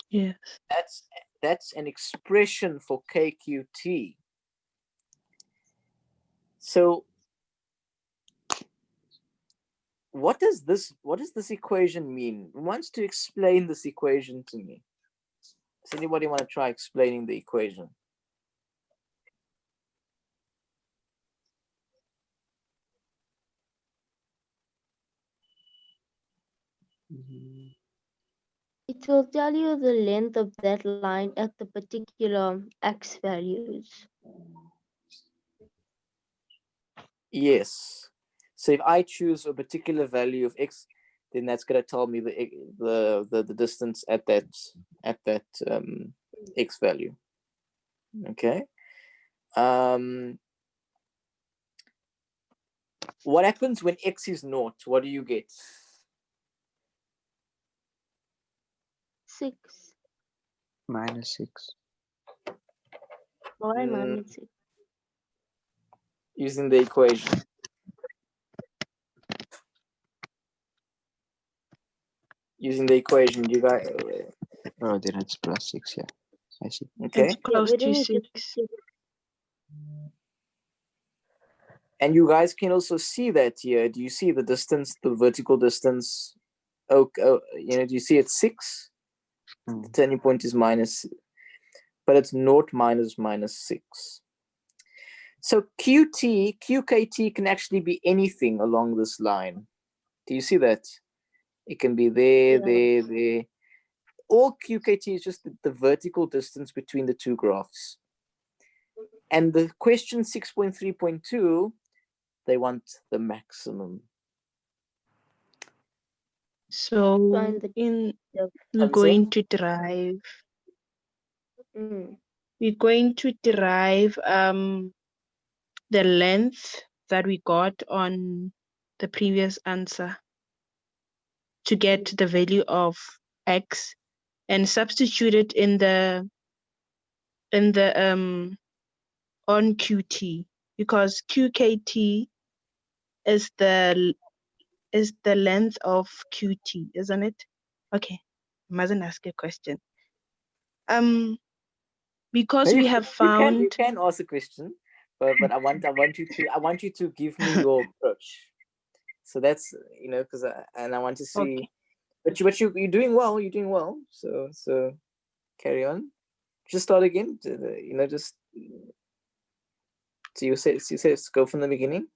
Yes. That's an expression for KQT. So what does this equation mean? Who wants to explain this equation to me? Does anybody want to try explaining the equation? It will tell you the length of that line at the particular x values. Yes. So if I choose a particular value of x, then that's going to tell me the distance at that x value. Okay. What happens when x is naught? What do you get? 6. -6. Why Mm. -6? Using the equation. Using the equation, you got Oh, then it's +6. Yeah, I see. okay. It's close to wouldn't it 6. just And you guys can also see that here. Do you see the distance, the vertical distance? Oh, you know, do you see it's 6? The turning point is minus, but it's naught minus -6. So QKT can actually be anything along this line. Do you see that? It can be there, Yeah. there. All QKT is just the vertical distance between the two graphs. And the question 6.3.2, they want the maximum. So find the we're I'm going to derive. We're going to derive the length that we got on the previous answer to get the value of x and substitute it in the on QT, because QKT is the length of QT, isn't it? Okay, I mustn't ask a question. Because we have found. You can ask a question, but I want you to give me your approach. So that's, you know, because I want to see. Okay. But you're doing well. You're doing well. So carry on. Just start again. You know, just so you say go from the beginning.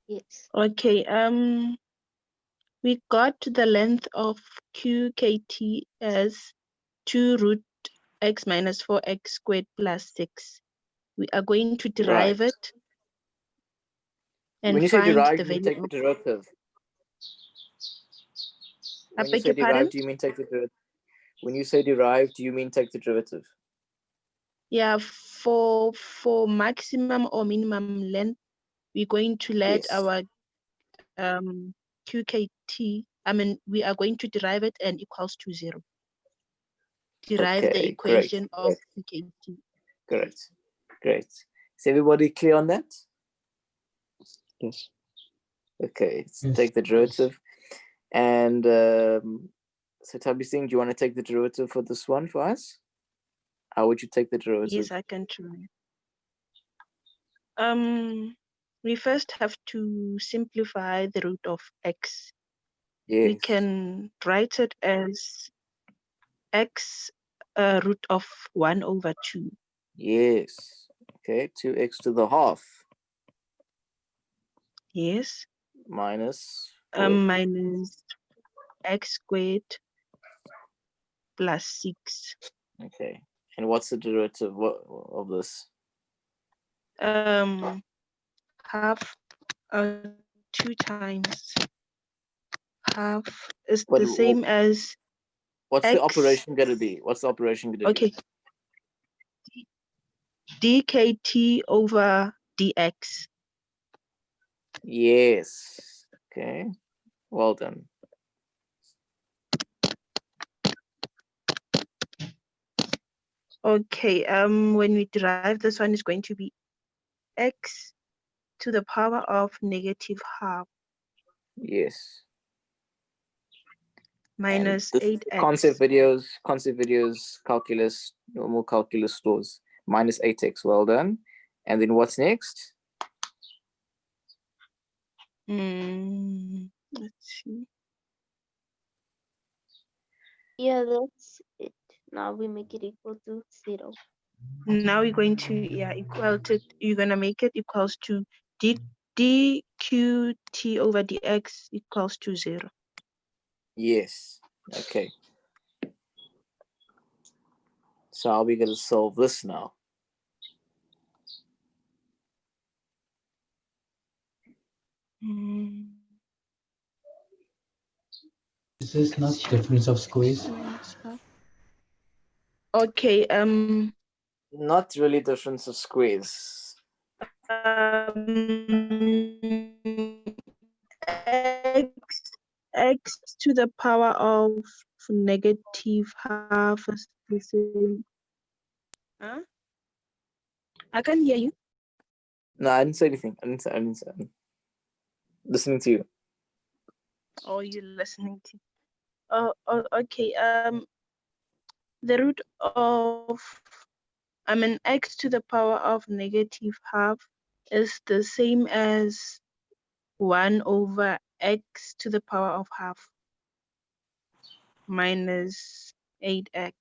Yes. Okay. We got the length of QKT as 2 root x minus 4x squared plus 6. We are going to derive it and when you say find derive, the you mean value take the of. derivative. I When you beg say your pardon? derive, do you mean take the derivative? When you say derive, do you mean take the derivative? Yeah, for maximum or minimum length, we're going to let our QKT, we are going to derive it and equals to 0. Derive the equation of QKT. Great. Is everybody clear on that? Yes. Okay, let's take the derivative. And so Tabi-Singh, do you want to take the derivative for this one for us? How would you take the derivative? Yes, I can try. We first have to simplify the root of x. Yes. We can write it as x root of 1/2. Yes. Okay, 2x to the half. Yes. Minus minus x squared plus 6. Okay. And what's the derivative of this? Half 2 times half is the same as what's x. the operation going to be? What's the operation going to Okay. be? dkt over dx. Yes. Okay. Well done. Okay. When we derive this one, is going to be x to the power of -half. Yes. Minus 8x. Concept videos, calculus, normal calculus stores. Minus 8x. Well done. And then what's next? Let's see. Yeah, that's it. Now we make it equal to 0. Now we're going to you're gonna make it equals to dqt over dx equals to 0. Yes. Okay. So how are we going to solve this now? Is this not difference of squares? Okay. Not really difference of squares. x to the power of negative half is the same. Huh? I can't hear you. No, I didn't say anything. I didn't say. I'm listening to you. Oh, you're listening to. Oh, okay. The root of, x to the power of negative half is the same as 1 over x to the power of half minus 8x.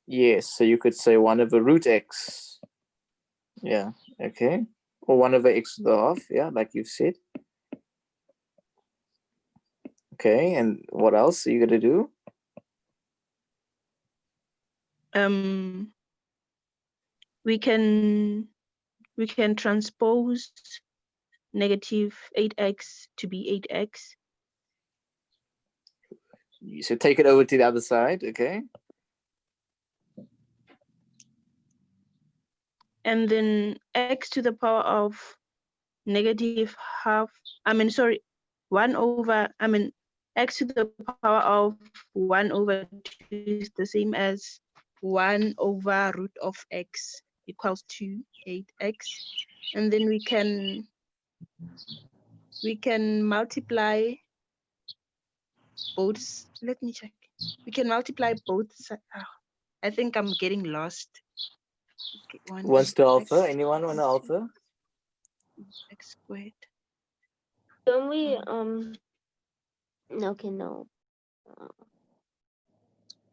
Yes, so you could say 1 over root x. Yeah, okay. Or 1 over x to the half, yeah, like you've said. Okay, and what else are you going to do? We can transpose negative 8x to be 8x. So take it over to the other side, okay? And then x to the power of negative half, 1 over, x to the power of 1 over 2 is the same as 1 over root of x equals to 8x. And then we can multiply both. Let me check. We can multiply both sides. I think I'm getting lost. Okay, Wants to alpha? Anyone want to alpha? X squared. Don't we okay, no.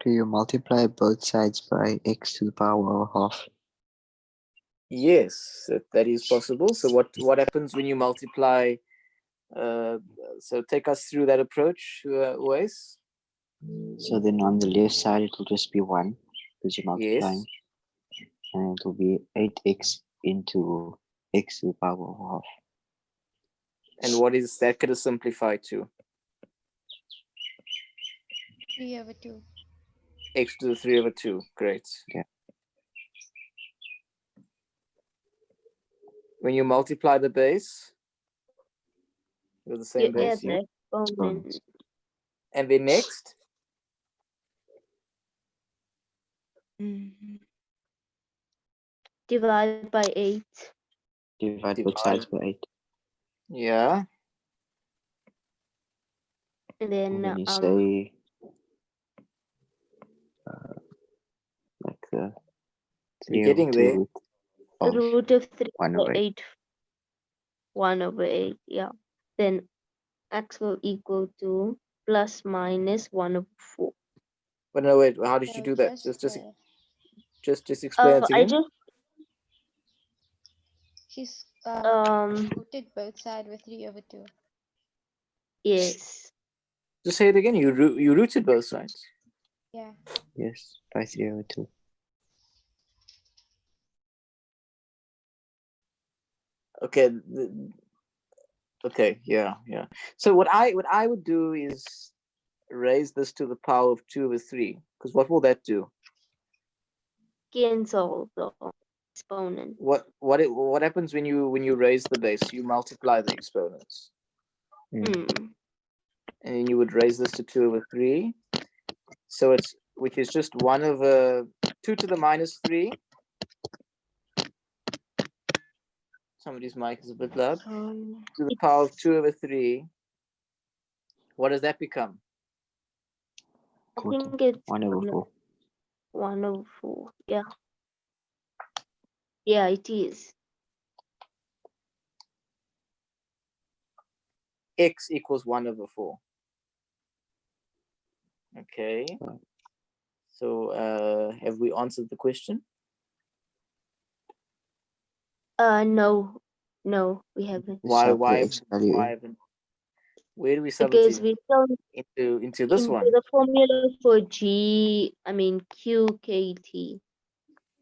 Do you multiply both sides by x to the power of half? Yes, that is possible. So what happens when you multiply? So take us through that approach, Uwais. So then on the left side it will just be 1 because you're multiplying. Yes. And it will be 8x into x to the power of half. And what is that going to simplify to? 3 over 2. X to the 3 over 2. Great. Yeah. When you multiply the base with the same You add base, the exponent. and then next, Divide by 8. Divide both sides by 8. Yeah. And And then then you say like the 3 You're over getting 2 there. root of root of 3 1 over over 8. 8. 1 over 8, yeah. Then x will equal to plus minus 1 over 4. But no, wait. How did you So do that? Just explain Oh, it I again. just she's um rooted both sides with 3 over 2. yes. Just say it again. You rooted both sides. Yeah. Yes, by 3 over 2. Okay. Okay. Yeah. So what I would do is raise this to the power of 2 over 3. Because what will that do? Cancel the exponent. What happens when you raise the base? You multiply the exponents. Mm. And then you would raise this to 2 over 3. So which is just 1 over 2 to the minus 3. Somebody's mic is a bit loud. To the power of 2 over 3. What does that become? I think it's 1 over 4. 1 over 4. Yeah. Yeah, it is. X equals 1 over 4. Okay. So have we answered the question? No, we haven't. Why Sub the x value in. haven't? Where do we sub Because it we still into this into one? the formula for QKT.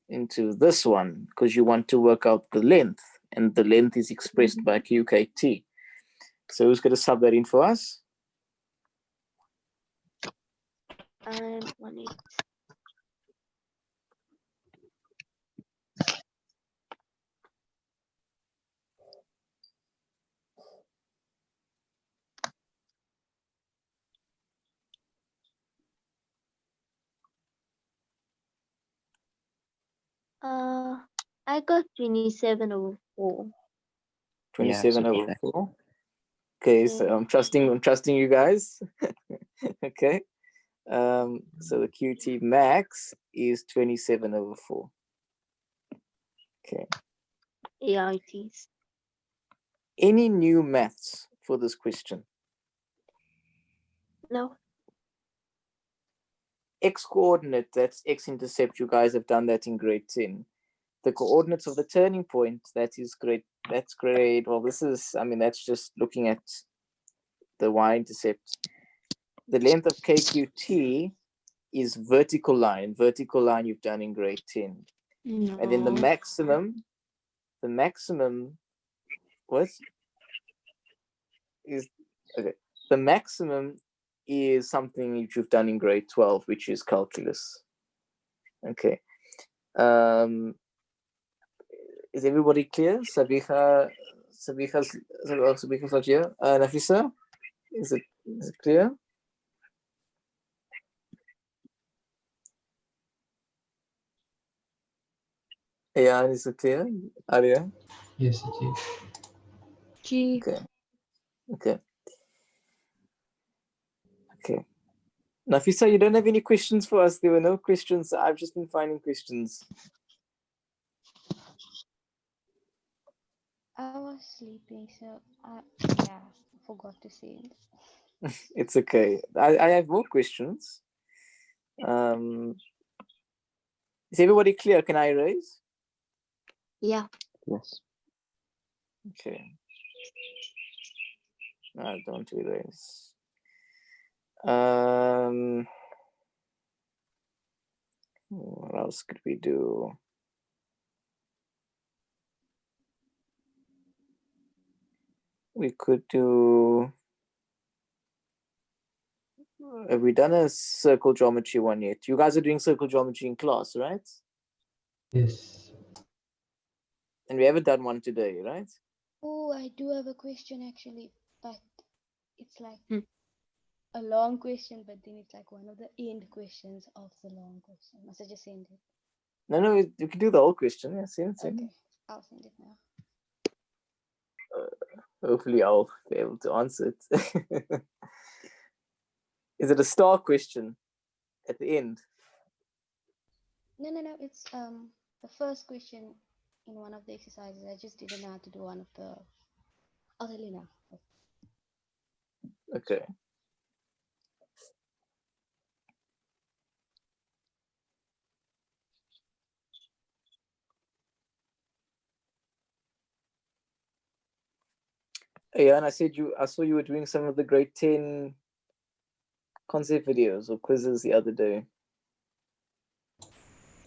Into this one, because you want to work out the length, and the length is expressed by QKT. So who's going to sub that in for us? And 1/8. I got 27 over 4. 27 Yeah, over 4. Okay, so Yeah. I'm trusting you guys. Okay. So the QT max is 27 over 4. Okay. Yeah, it is. Any new maths for this question? No. X coordinate, that's X intercept. You guys have done that in grade 10. The coordinates of the turning point, that's great. Well, this is, I mean, that's just looking at the Y intercept. The length of KQT is vertical line. Vertical line you've done in grade 10. No. And then the maximum what is, okay, the maximum is something that you've done in grade 12, which is calculus. Okay. Is everybody clear? Sabiha's not here. Nafisa, is it clear? Ayan, is it clear? Arya? Yes, it is. G. Okay. Nafisa, you don't have any questions for us? There were no questions. I've just been finding questions. I was sleeping, so I forgot to say it. It's okay. I have more questions. Is everybody clear? Can I erase? Yeah. Yes. Okay. No, don't erase. What else could we do? We could do. Have we done a circle geometry one yet? You guys are doing circle geometry in class, right? Yes. And we haven't done one today, right? Oh, I do have a question actually, but it's like Hmm. a long question, but then it's like one of the end questions of the long question. Must I just send it? No, you can do the whole question. Yeah, send it. Okay, I'll send it now. Hopefully, I'll be able to answer it. Is it a star question at the end? No. It's the first question in one of the exercises. I just didn't know how to do one of the other Lina. Okay. Yeah, and I saw you were doing some of the grade 10 concept videos or quizzes the other day.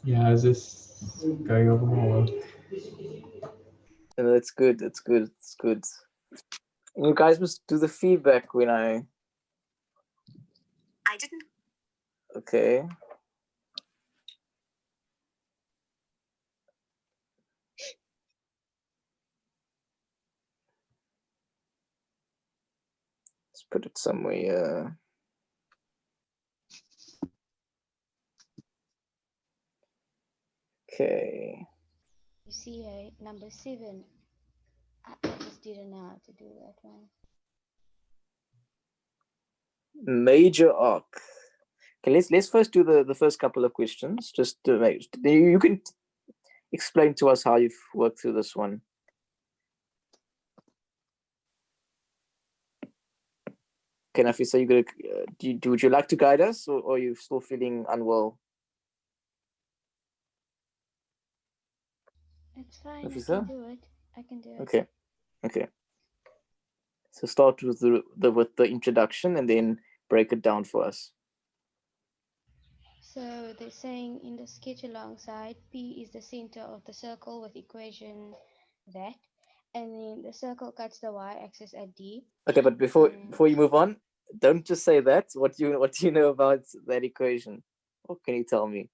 Yeah, I was just going over my work. And that's good. It's good. And you guys must do the feedback when I didn't. Okay. Let's put it somewhere. Okay. You see, number 7. I just didn't know how to do that one. Major arc. Okay, let's first do the first couple of questions. Just to make you can explain to us how you've worked through this one. Okay, Nafisa, you gonna would you like to guide us, or are you still feeling unwell? It's fine. Nafisa? I can do it. Okay. So start with the introduction and then break it down for us. So they're saying in the sketch alongside, P is the center of the circle with equation that, and then the circle cuts the y-axis at D. Okay, but before you move on, don't just say that. What do you know about that equation? What can you tell me?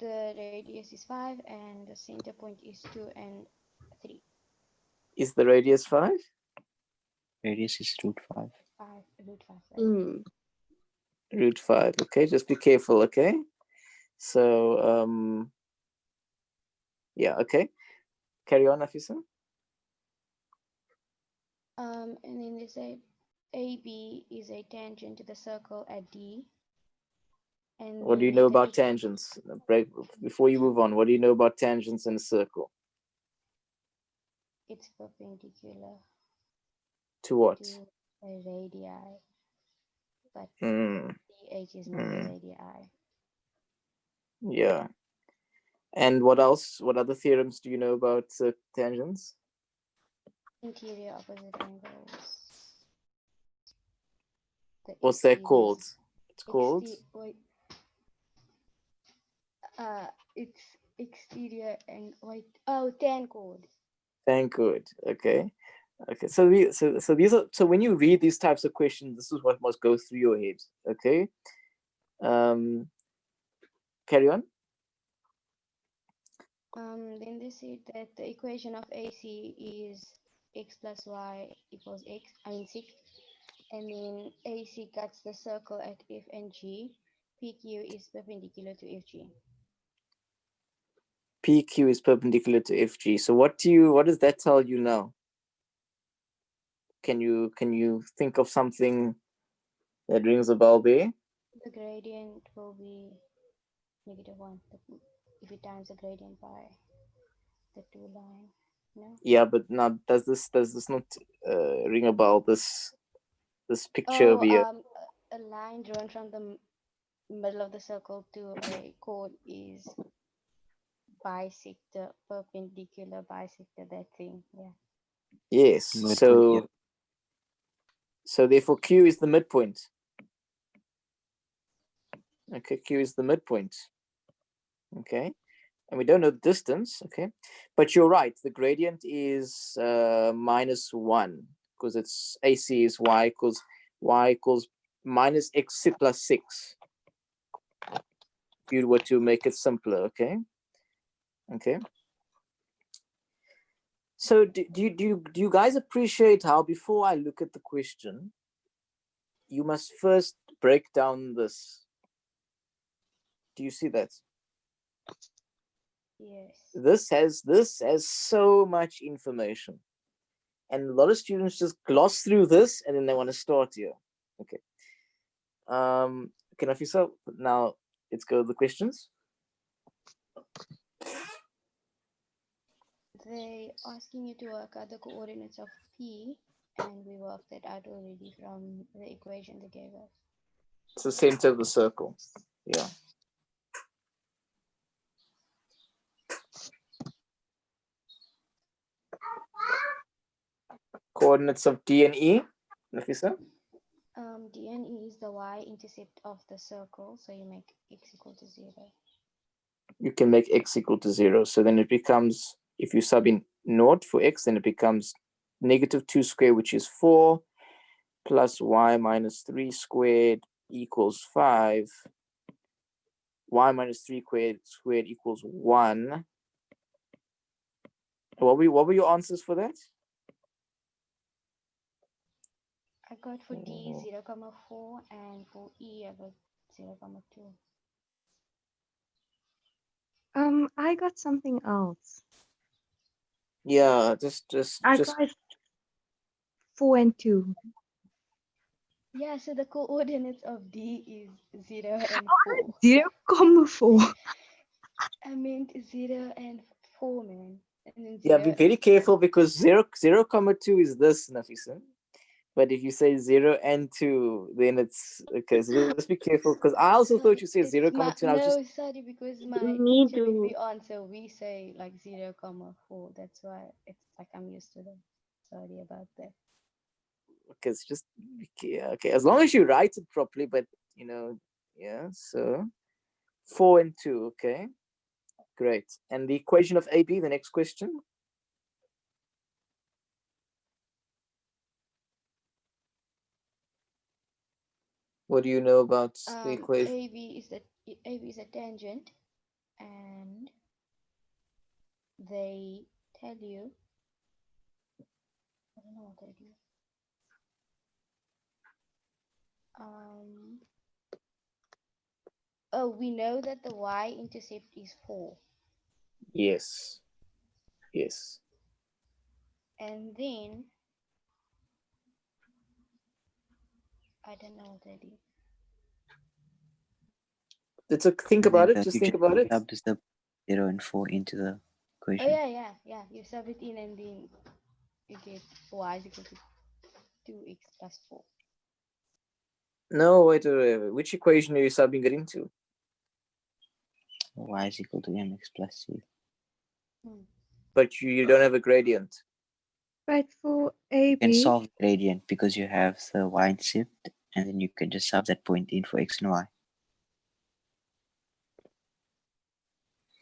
The radius is 5 and the center point is 2 and 3. Is the radius 5? Radius is root 5. Root 5. Root 5. Okay, just be careful. Okay, So yeah, okay. Carry on, Afisa. And then they say AB is a tangent to the circle at D. And What do you know about tangents? Before you move on, what do you know about tangents in a circle? It's perpendicular To what? to a radii, but Mm, DH is not the radii. yeah. And what else? What other theorems do you know about tangents? Interior opposite angles. What's that called? It's called? Wait. It's exterior and wait. Oh, tan chord. Thank good. Okay. Okay. So these are, so when you read these types of questions, this is what must go through your head. Okay. Carry on. Then they said that the equation of AC is x plus y equals 6, and then AC cuts the circle at F and G. PQ is perpendicular to FG. PQ is perpendicular to FG. So what does that tell you now? Can you think of something that rings a bell there? The gradient will be -1 if you times the gradient by the two line. No? Yeah, but now does this not ring a bell? This picture over here. A line drawn from the middle of the circle to a chord is bisector, perpendicular bisector, that thing. Yeah. Yes. Midpoint, So therefore Q is the midpoint. Okay, Q is the midpoint. Okay. And we don't know the distance, okay? But you're right, the gradient is -1 because it's AC is y equals minus x plus 6. If you were to make it simpler, okay? Okay. So do you guys appreciate how before I look at the question, you must first break down this? Do you see that? Yes. This has so much information, and a lot of students just gloss through this and then they want to start here. Okay. Okay, Nafisa, now let's go to the questions. They asking you to work out the coordinates of P, and we worked that out already from the equation they gave us. It's the center of the circle. Yeah. Coordinates of D and E, Nafisa? D and E is the y-intercept of the circle, so you make x equal to 0. You can make x equal to 0. So then it becomes, if you sub in naught for x, then it becomes -2 squared, which is 4, plus y minus 3 squared equals 5. Y minus 3 squared equals 1. What were your answers for that? I got for D 0,4, and for E I got 0,2. I got something else. Yeah, I got 4 and 2. Yeah, so the coordinates of D is 0 and 4. 0,4. I meant 0 and 4, man. And then Yeah, be very careful because 0,2 is this, Nafisa. But if you say 0 and 2, then it's okay. So just be careful because I also thought you said 0,2. No, sorry, because my Me teacher, when we too. answer, we say like 0,4. That's why it's like I'm used to that. Sorry about that. Okay, it's just okay. As long as you write it properly, but you know, yeah. So 4 and 2, okay, great. And the equation of AB, the next question. What do you know about the equation? AB is a tangent, and they tell you. I don't know what they do. Oh, we know that the y-intercept is 4. Yes. Yes. And then, I don't know what that is. Let's think And then about it. the Just you think just about it. sub the 0 and 4 into the Oh, equation. yeah. You sub it in and then you get y is equal to 2x plus 4. No, wait. Which equation are you subbing it into? Y is equal to mx plus c. But you don't have a gradient. But for You can AB, solve the gradient because you have the y-intercept, and then you can just sub that point in for x and y.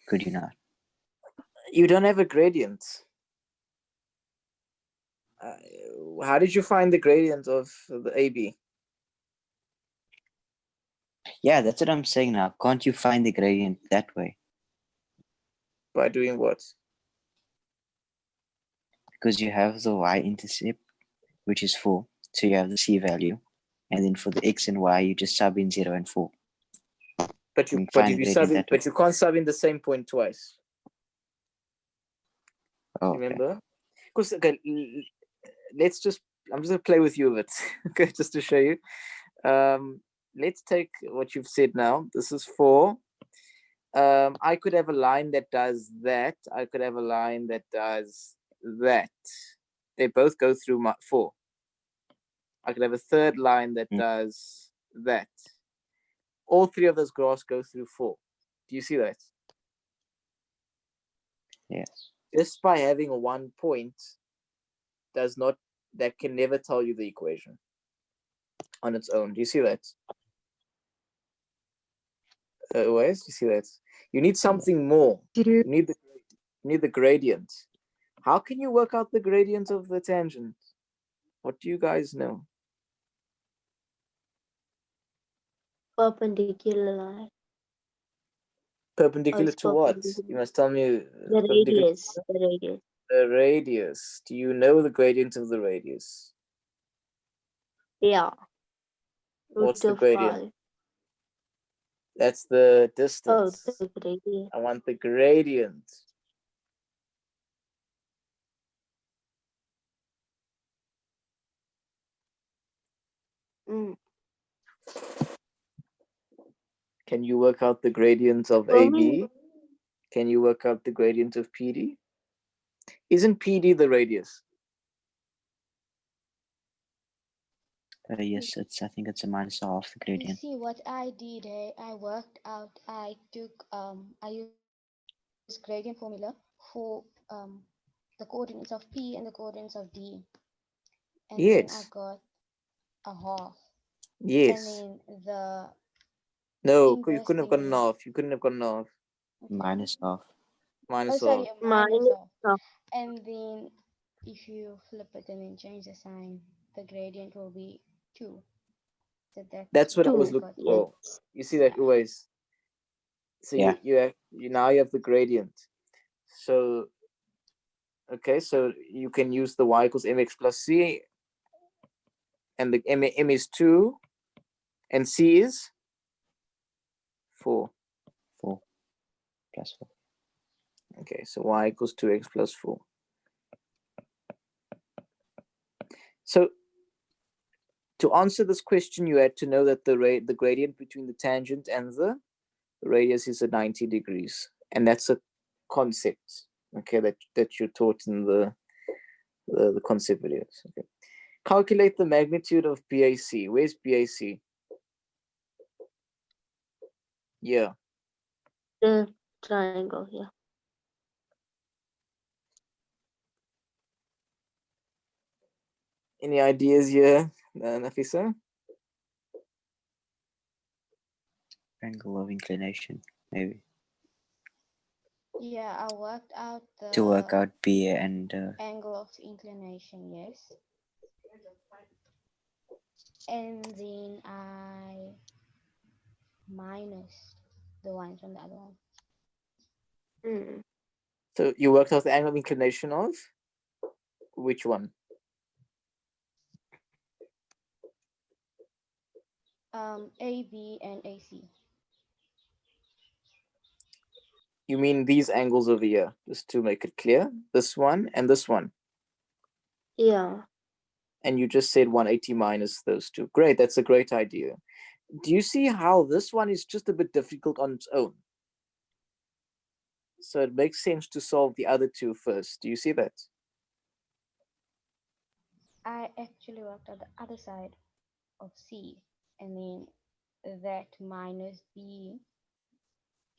Could you not? You don't have a gradient. How did you find the gradient of the AB? Yeah, that's what I'm saying now. Can't you find the gradient that way? By doing what? Because you have the y-intercept, which is 4. So you have the c value. And then for the x and y, you just sub in 0 and 4. But You you can find the sub gradient in, that way. but you can't sub in the same point twice. Oh, okay. Remember? Because okay, let's just. I'm just gonna play with you a bit, okay, just to show you. Let's take what you've said now. This is 4. I could have a line that does that. I could have a line that does that. They both go through 4. I could have a third line that does that. All 3 of those graphs go through 4. Do you see that? Yes. Just by having one point that can never tell you the equation on its own. Do you see that? Wes, do you see that? You need something more. You need the gradient. How can you work out the gradient of the tangent? What do you guys know? Perpendicular line. Perpendicular it's to what? perpendicular. You must tell me. The perpendicular radius. to The radius. the radius. Do you know the gradient of the radius? Yeah. What's Root the of gradient? 5. That's the Oh, distance. the gradient. I want the gradient. Mm. Can you work out the gradient of For AB? me, Can you work out the gradient of PD? Isn't PD the radius? Yes, I think it's a minus half the You gradient. see what I did, I worked out, I used gradient formula for the coordinates of P and the coordinates of D. And then I Yes. got a half. Yes. And then the No, you inverse couldn't have thing gotten is off. You couldn't have gotten off. Minus half. Minus sorry, half. minus minus half. half. And then if you flip it and then change the sign, the gradient will be 2. So That's what I was 2. looking Yes. for. You see that always. So Yeah. you now you have the gradient. So okay, so you can use the y equals mx plus c, and the m is 2, and c is 4. 4 plus 4. Okay, so y equals 2x plus 4. So to answer this question, you had to know that the gradient between the tangent and the radius is at 90 degrees, and that's a concept, okay, that you're taught in the concept videos. Okay, calculate the magnitude of BAC. Where's BAC? Yeah, The triangle here. any ideas here, Nafisa? Angle of inclination, maybe. Yeah, I worked out the To work out B and angle of inclination, yes. And then I minus the one from the other one. Mm. So you worked out the angle of inclination of which one? AB and AC. You mean these angles over here, just to make it clear, this one and this one. Yeah. And you just said 180 minus those two. Great, that's a great idea. Do you see how this one is just a bit difficult on its own? So it makes sense to solve the other two first. Do you see that? I actually worked on the other side of C. I mean, that minus B,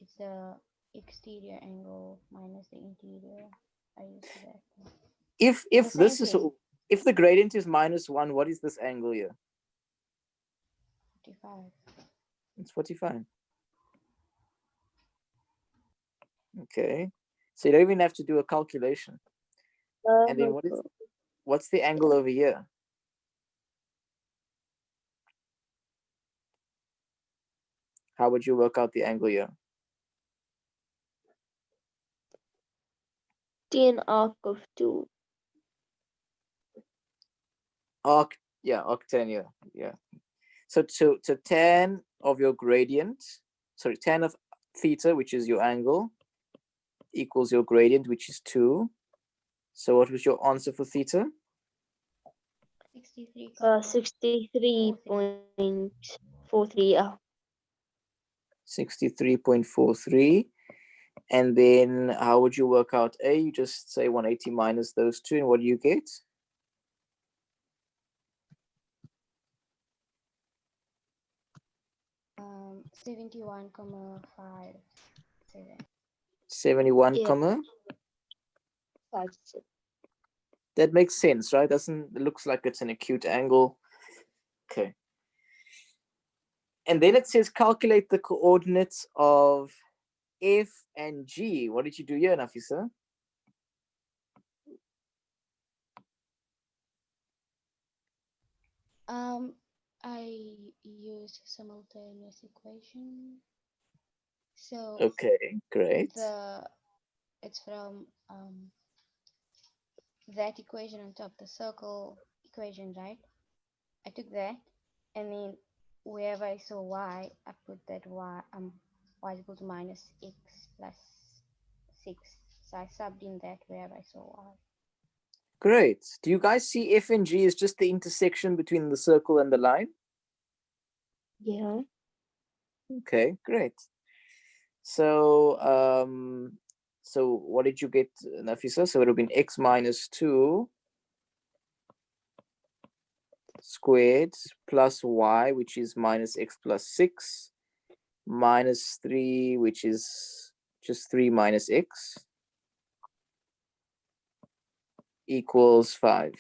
it's the exterior angle minus the interior. I used that. If The same this is, thing. if the gradient is -1, what is this angle here? 45. It's 45. Okay. So you don't even have to do a calculation. And then what's the angle over here? How would you work out the angle here? Tan arc of 2. Arctan, yeah. So tan of your gradient, sorry, tan of theta, which is your angle, equals your gradient, which is 2. So what was your answer for theta? 63. 63.43. 63.43. And then how would you work out A? You just say 180 minus those two, and what do you get? 71,57. 71, Yeah. comma. 57. That makes sense, right? It looks like it's an acute angle. Okay. And then it says calculate the coordinates of F and G. What did you do here, Nafisa? I used simultaneous equation. So Okay, great. it's from that equation on top, the circle equation, right? I took that, and then wherever I saw y, I put that y is equal to minus x plus 6. So I subbed in that wherever I saw y. Great. Do you guys see F and G is just the intersection between the circle and the line? Yeah. Okay, great. So so what did you get, Nafisa? So it would have been x minus 2 squared plus y, which is minus x plus 6, minus 3, which is just 3 minus x, equals 5.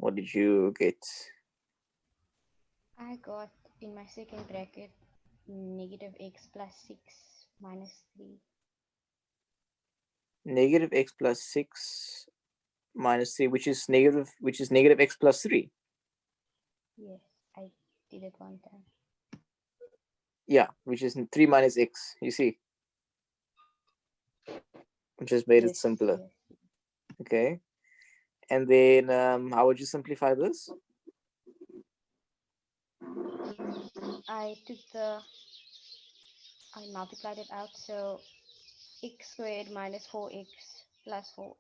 What did you get? I got in my second bracket negative x plus 6 minus 3. Negative x plus 6 minus 3, which is negative x plus 3. Yes, I did it one time. Yeah, which is 3 minus x, you see. Just made it simpler. Yes. Okay. And then how would you simplify this? I multiplied it out, so x squared minus 4x plus 4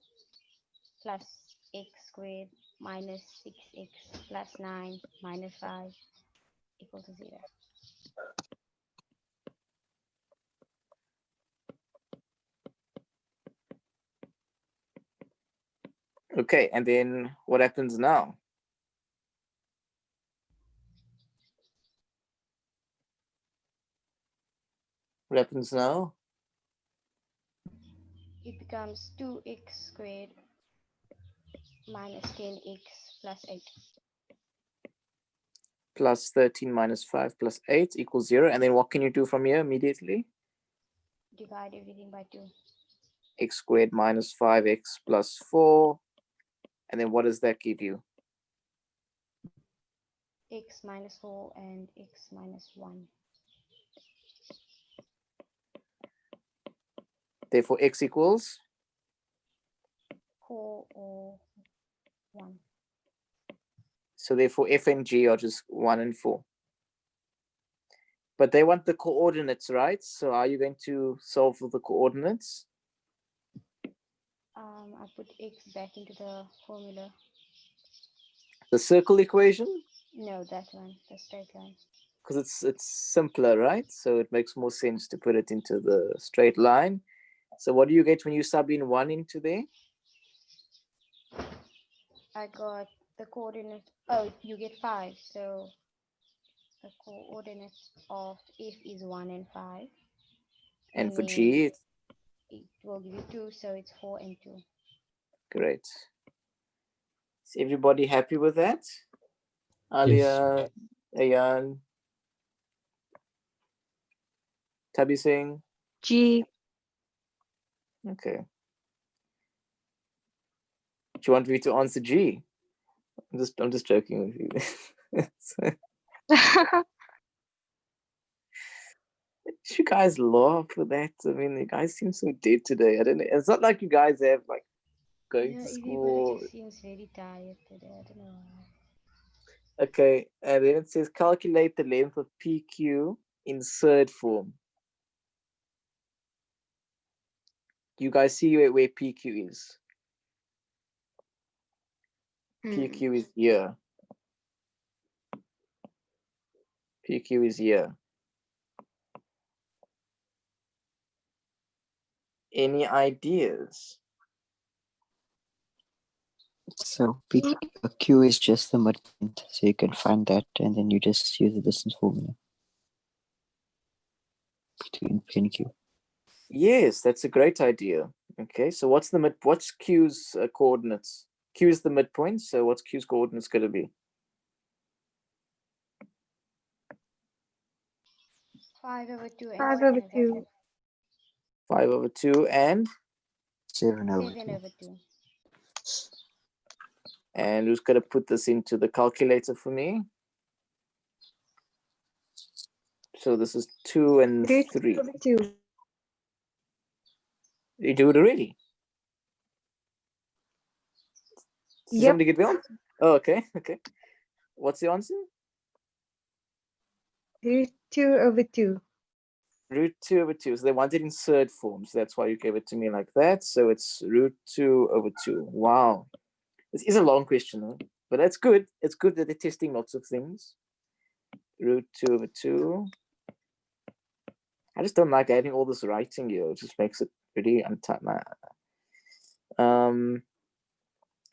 plus x squared minus 6x plus 9 minus 5 equal to 0. Okay, and then what happens now? What happens now? It becomes 2x squared minus 10x plus 8. Plus 13 minus 5 plus 8 equals 0. And then what can you do from here immediately? Divide everything by 2. X squared minus 5x plus 4. And then what does that give you? X minus 4 and x minus 1. Therefore, x equals So therefore f and g are just 1 and 4. But they want the coordinates, right? So are you going to solve for the coordinates? I put x back into the formula. The circle equation? No, that one, the straight line. Because it's simpler, right? So it makes more sense to put it into the straight line. So what do you get when you sub in 1 into there? I got the coordinate. Oh, you get 5. So the coordinate of f is 1 and 5. And for then g, it will give you 2, so it's 4 and 2. great. Is everybody happy with that? Alia, Ayan, Tabi Singh? G. Okay. Do you want me to answer G? I'm just joking with you. You guys laugh for that. I mean, you guys seem so dead today. I don't know. It's not like you guys have like going to Everybody school. just seems very tired today. I don't know why. Okay, and then it says calculate the length of PQ in third form. You guys see where PQ is? PQ is here. PQ is here. Any ideas? So Q is just the midpoint, so you can find that, and then you just use the distance formula between P and Q. Yes, that's a great idea. Okay, so what's Q's coordinates? Q is the midpoint, so what's Q's coordinates going to be? 5 over 2 and 5 7 over over 2. 2. 5 over 2 and 7 over 7 2. over 2. And who's going to put this into the calculator for me? So this is 2 and 3. 2. You do it already? Did Yep. somebody get the answer? Oh, okay, okay. What's the answer? Root 2 over 2. Root 2 over 2. So they want it in third form. So that's why you gave it to me like that. So it's root 2 over 2. Wow. This is a long question, huh? But that's good. It's good that they're testing lots of things. Root 2 over 2. I just don't like adding all this writing here. It just makes it pretty untidy.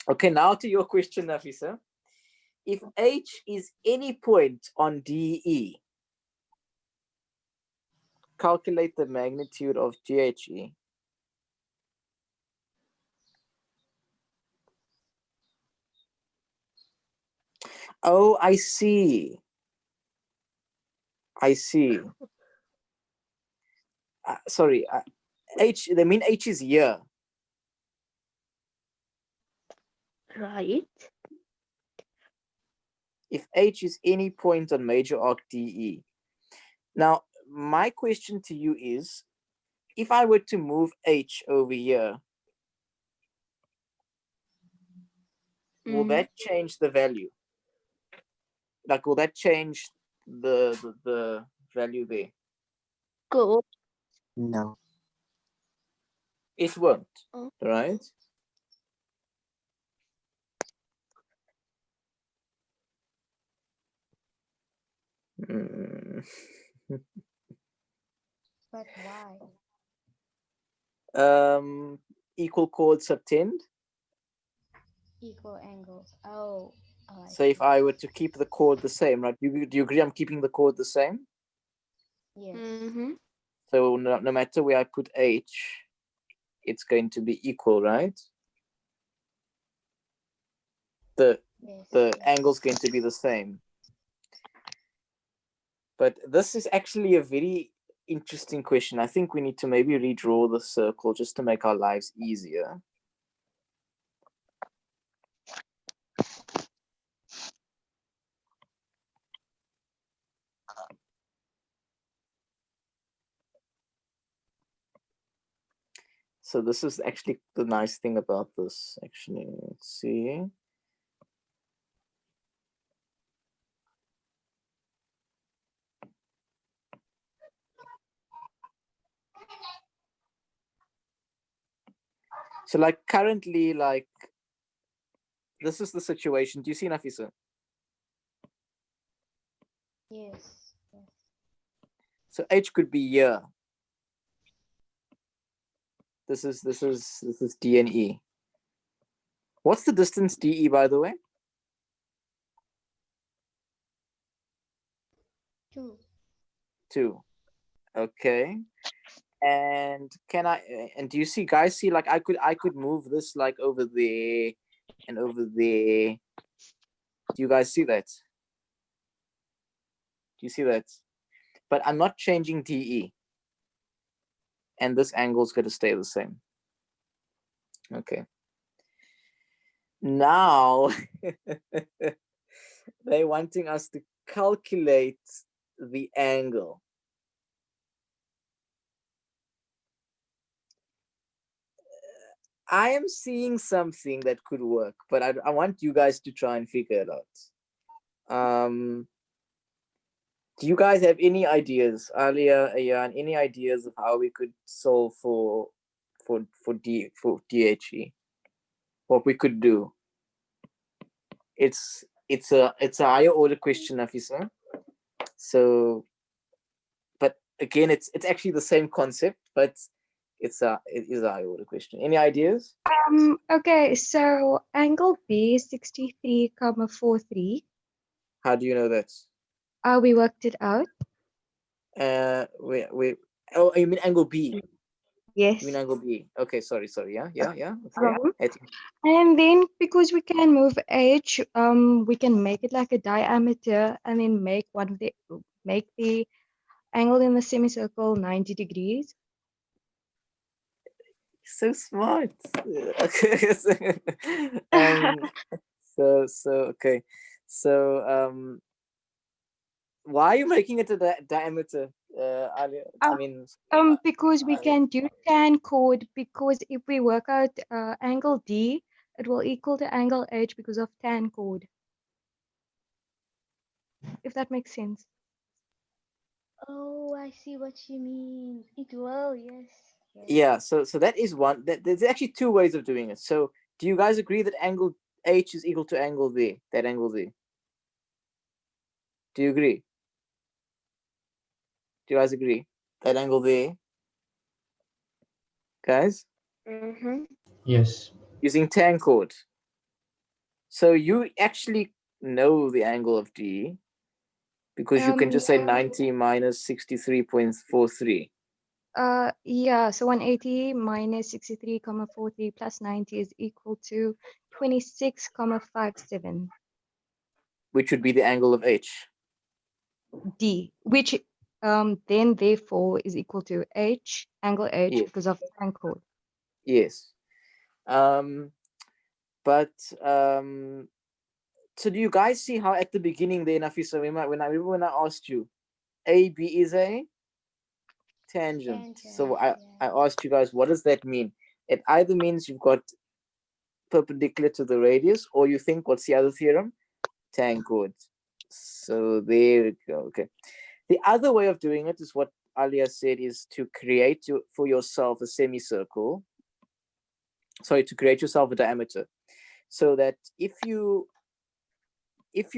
Okay, now to your question, Nafisa. If H is any point on DE, calculate the magnitude of GHE. Oh, I see. I see. Sorry, H, they mean H is here. Right. If H is any point on major arc DE. Now, my question to you is, if I were to move H over here, will that change the value? Like, will that change the value there? Go. No. It won't, Oh. right? But why? Equal chords subtend. Equal angles. Oh. I So if see. I were to keep the chord the same, right? Do you agree I'm keeping the chord the same? Yes. So no matter where I put H, it's going to be equal, right? The angle's going to be the same. But this is actually a very interesting question. I think we need to maybe redraw the circle just to make our lives easier. So this is actually the nice thing about this, actually. Let's see. So like currently, like this is the situation. Do you see, Nafisa? Yes. Yes. So H could be here. This is D and E. What's the distance DE, by the way? 2. 2. Okay. And can I? And do you see, guys? See, like I could move this like over there and over there. Do you guys see that? Do you see that? But I'm not changing DE. And this angle is going to stay the same. Okay. Now they're wanting us to calculate the angle. I am seeing something that could work, but I want you guys to try and figure it out. Do you guys have any ideas, Alia, Ayan, any ideas of how we could solve for DHE? What we could do? It's a higher order question, Nafisa. So, but again, it's actually the same concept, but it is a higher order question. Any ideas? Okay, so angle B is 63,43. How do you know that? We worked it out. Wait. Oh, you mean angle B? Yes. You mean angle B? Okay, sorry. Yeah. Okay, And then because we can move H, we can make it like a diameter and then make the angle in the semicircle 90 degrees. So smart. Okay. Okay. So why are you making it a diameter? Alia? I mean, Because we can do tan chord, because if we work out angle D, it will equal to angle H because of tan chord. If that makes sense. Oh, I see what you mean. It will, yes. yeah. So that is one. There's actually two ways of doing it. So do you guys agree that angle H is equal to angle D? That angle D. Do you agree? Do you guys agree? That angle there, guys? Mm-hmm. Yes. Using tan chord. So you actually know the angle of D because you can just say 90 minus 63.43. Yeah, so 180 minus 63,43 plus 90 is equal to 26,57 Which would be the angle of H. D, which then therefore is equal to H, angle H, Yes. because of tan chord. Yes. But so do you guys see how at the beginning there, Nafisa, when I asked you, AB is a tangent. So I asked you guys, what does that mean? It either means you've got perpendicular to the radius, or you think, what's the other theorem? Tan chord. So there we go. Okay. The other way of doing it is what Alia said, is to create for yourself a semicircle. Sorry, to create yourself a diameter. So that if you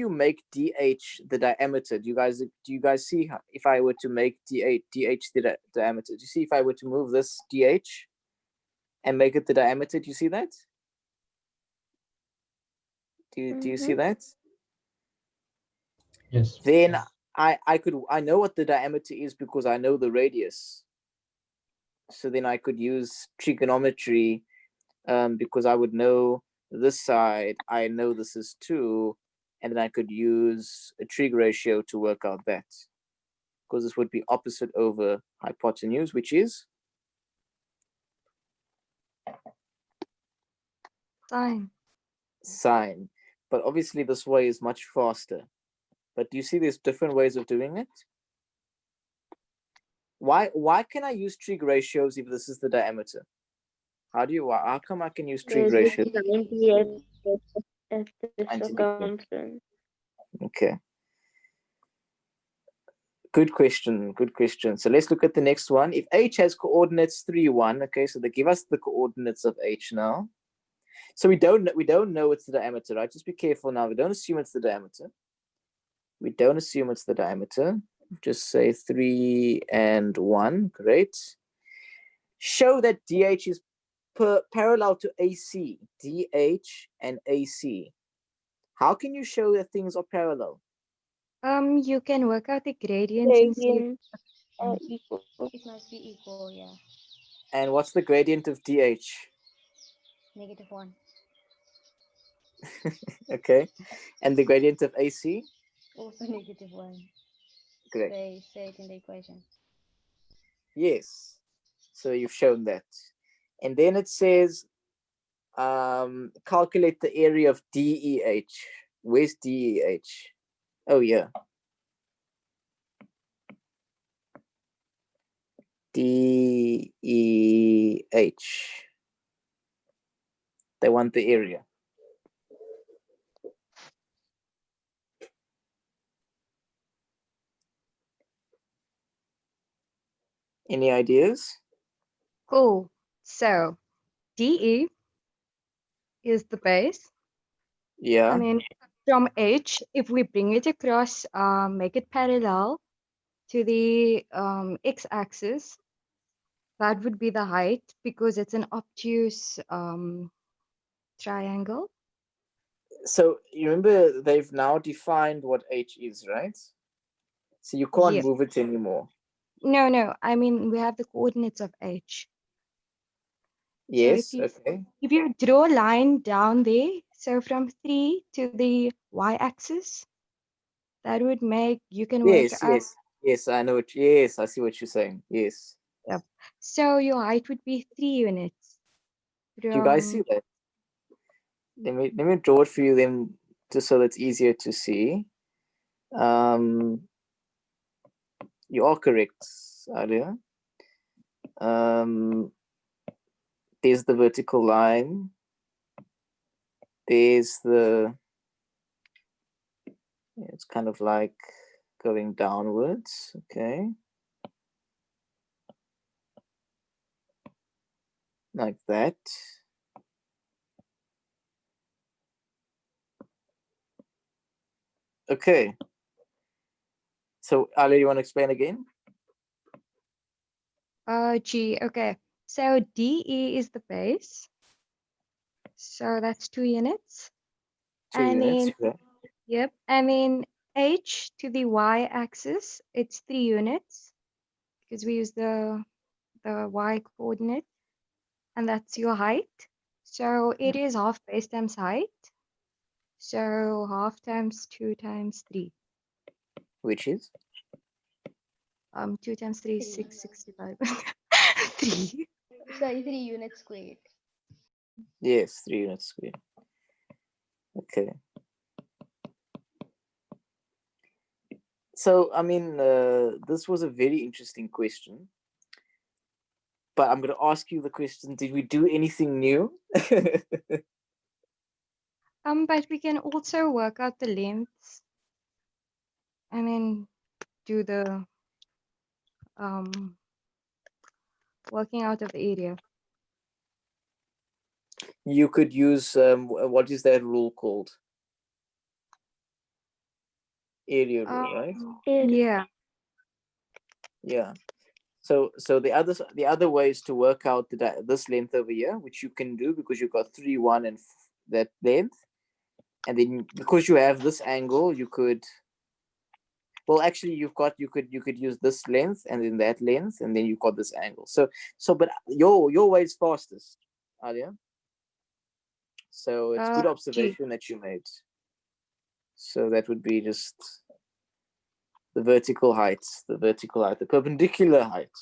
make DH the diameter, do you guys see how, if I were to make DH the diameter? Do you see if I were to move this DH and make it the diameter? Do you see that? Do you see that? Yes. Then I know what the diameter is because I know the radius. So then I could use trigonometry because I would know this side. I know this is 2, and then I could use a trig ratio to work out that, because this would be opposite over hypotenuse, which is sine. But obviously this way is much faster. But do you see there's different ways of doing it? Why can I use trig ratios if this is the diameter? How come I can use trig ratios? At the circumference. Okay. Good question. Good question. So let's look at the next one. If h has coordinates 3, 1, okay, so they give us the coordinates of h now. So we don't know it's the diameter, right? Just be careful now. We don't assume it's the diameter. We don't assume it's the diameter. Just say 3 and 1. Great. Show that DH is parallel to AC. DH and AC. How can you show that things are parallel? You can work out the gradients and see if Gradients are equal. It must be equal, yeah. And what's the gradient of DH? -1. Okay. And the gradient of AC? Also -1. Correct. They say it in the equation. Yes. So you've shown that. And then it says, calculate the area of DEH. Where's DEH? Oh, yeah. DEH. They want the area. Any ideas? cool. So DE is the base. Yeah. And then from H, if we bring it across, make it parallel to the x-axis, that would be the height because it's an obtuse triangle. So you remember they've now defined what H is, right? So you can't Yes. move it anymore. No, I mean, we have the coordinates of H. Yes, So okay. if you draw a line down there, so from 3 to the y-axis, that would make, you can work Yes, out. yes, I know it. Yes, I see what you're saying. Yes. Yep. So your height would be 3 units. Do you guys see that? Let me draw it for you then, just so that's easier to see. You are correct, Alia. There's the vertical line. There's the, it's kind of like going downwards, okay. Like that. Okay. So Ali, you want to explain again? Okay. So DE is the base. So that's 2 units. 2 and units. then, yep. And then H to the y-axis, it's 3 units because we use the y coordinate, and that's your height. So it is half base times height. So half times 2 times 3. Which is? 2 times 3 is 665. 3. Sorry, 3 units squared. Yes, 3 units squared. Okay. So, I mean, this was a very interesting question. But I'm going to ask you the question, did we do anything new? But we can also work out the lengths. I mean, do the working out of the area. You could use, what is that rule called? Area rule, right? Yeah. Yeah. So the other way is to work out this length over here, which you can do because you've got 3, 1, and that length. And then because you have this angle, you could, well, actually you could use this length and then that length, and then you've got this angle. So but your way is fastest, Alia. So it's good observation that you made. So that would be just the vertical height, the perpendicular height.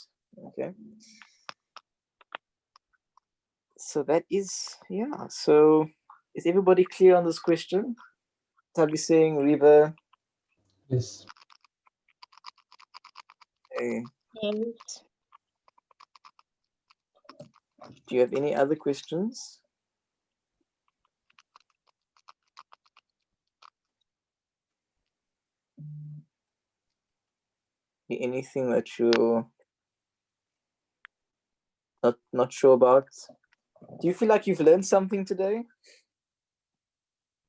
Okay. So that is, yeah. So is everybody clear on this question? Tabi saying, Riva? Yes. Okay. Yes. Do you have any other questions? Anything that you're not sure about? Do you feel like you've learned something today?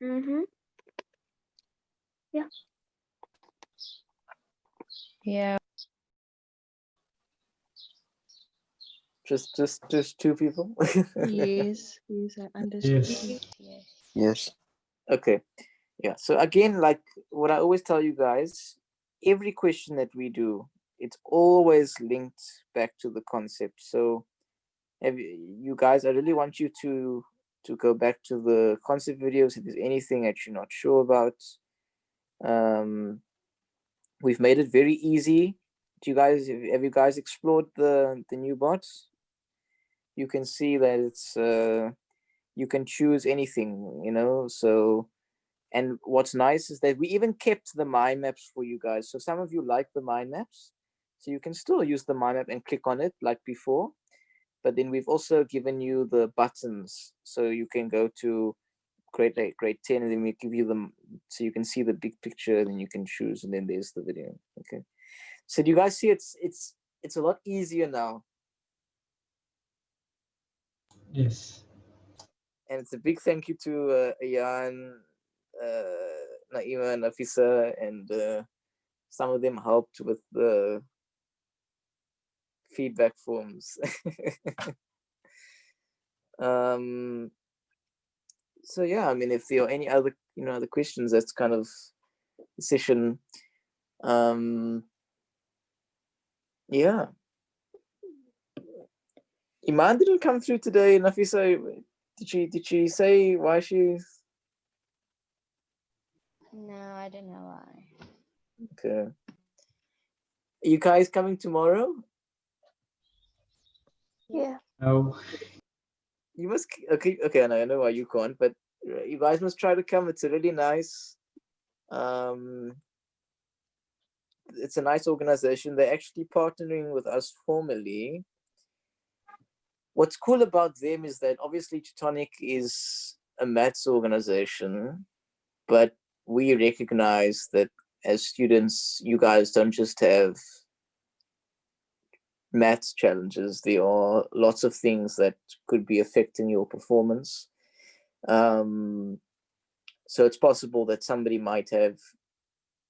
Mm-hmm. Yeah. Just two people? Yes. Yes, I understood. Yes. Yes. Yes. Okay. Yeah. So again, like what I always tell you guys, every question that we do, it's always linked back to the concept. So you guys, I really want you to go back to the concept videos if there's anything that you're not sure about. We've made it very easy. Do you guys have you guys explored the new bots? You can see that it's you can choose anything, you know. So, and what's nice is that we even kept the mind maps for you guys. So some of you like the mind maps, so you can still use the mind map and click on it like before. But then we've also given you the buttons, so you can go to grade 8, grade 10, and then we give you them so you can see the big picture, and then you can choose, and then there's the video. Okay. So do you guys see it's a lot easier now? Yes. And it's a big thank you to Ayan, Naima, and Afisa, and some of them helped with the feedback forms. So yeah, I mean, if there are any other other questions, that's kind of the session. Yeah, Iman didn't come through today. Nafisa, did she say why she's No, I don't know why. okay? Are you guys coming tomorrow? Yeah. No. You must. Okay, okay. I know why you can't, but you guys must try to come. It's a really nice. It's a nice organization. They're actually partnering with us formally. What's cool about them is that obviously Tutonic is a maths organization, but we recognize that as students, you guys don't just have maths challenges. There are lots of things that could be affecting your performance. So it's possible that somebody might have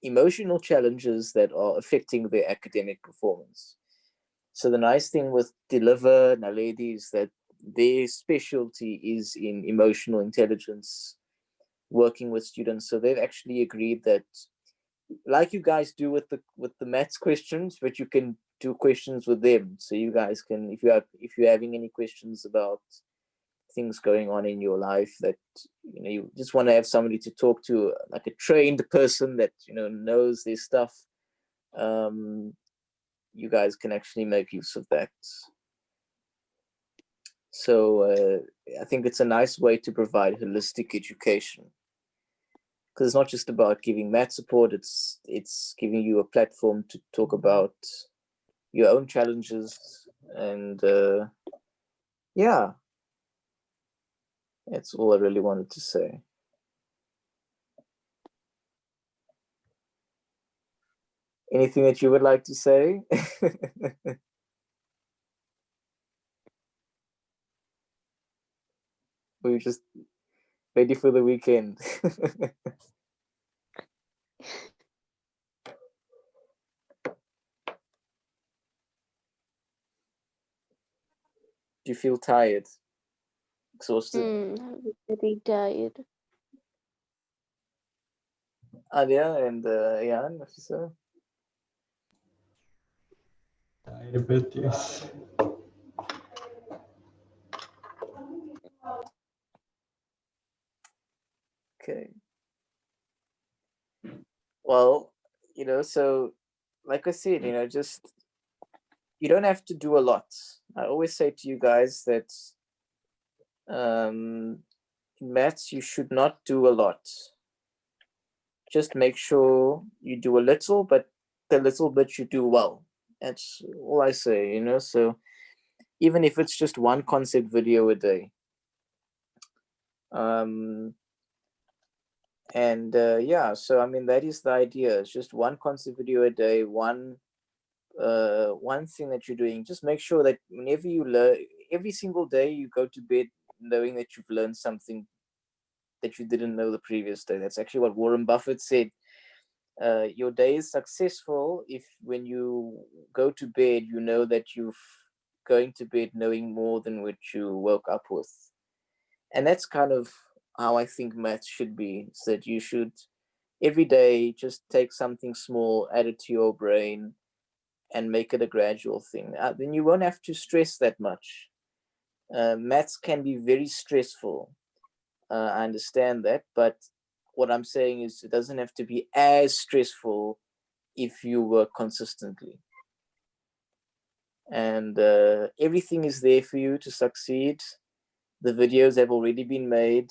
emotional challenges that are affecting their academic performance. So the nice thing with Deliver Naledi is that their specialty is in emotional intelligence, working with students. So they've actually agreed that, like you guys do with the maths questions, but you can do questions with them. So you guys can, if you're having any questions about things going on in your life that you just want to have somebody to talk to, like a trained person that knows their stuff, you guys can actually make use of that. So I think it's a nice way to provide holistic education, because it's not just about giving math support, it's giving you a platform to talk about your own challenges. And yeah, that's all I really wanted to say. Anything that you would like to say? Or you just ready for the weekend? Do you feel tired? Exhausted? I'm very tired. Adia and Jan, Nafisa? Tired a bit, yes. Okay. Well, so like I said, just you don't have to do a lot. I always say to you guys that in maths you should not do a lot. Just make sure you do a little, but the little bit you do well. That's all I say, So even if it's just one concept video a day. And yeah, so I mean that is the idea. It's just one concept video a day, one one thing that you're doing, just make sure that whenever you learn, every single day you go to bed knowing that you've learned something that you didn't know the previous day. That's actually what Warren Buffett said. Your day is successful if when you go to bed, you know that you've going to bed knowing more than what you woke up with. And that's kind of how I think maths should be. So that you should every day just take something small, add it to your brain, and make it a gradual thing. Then you won't have to stress that much. Maths can be very stressful. I understand that, but what I'm saying is it doesn't have to be as stressful if you work consistently. And everything is there for you to succeed. The videos have already been made,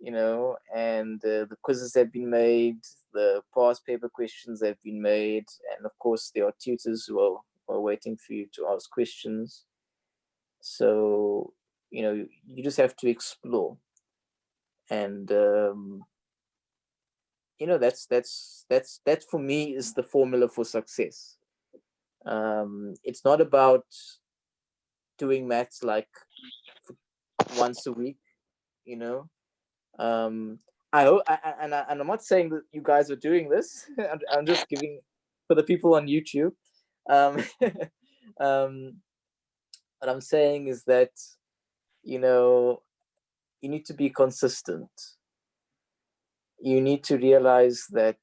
you know, and the quizzes have been made, the past paper questions have been made, and of course there are tutors who are waiting for you to ask questions. So, you know, you just have to explore. And you know, that for me is the formula for success. It's not about doing maths like once a week, you know. I hope, and I'm not saying that you guys are doing this. I'm just giving for the people on YouTube. What I'm saying is that, you know, you need to be consistent. You need to realize that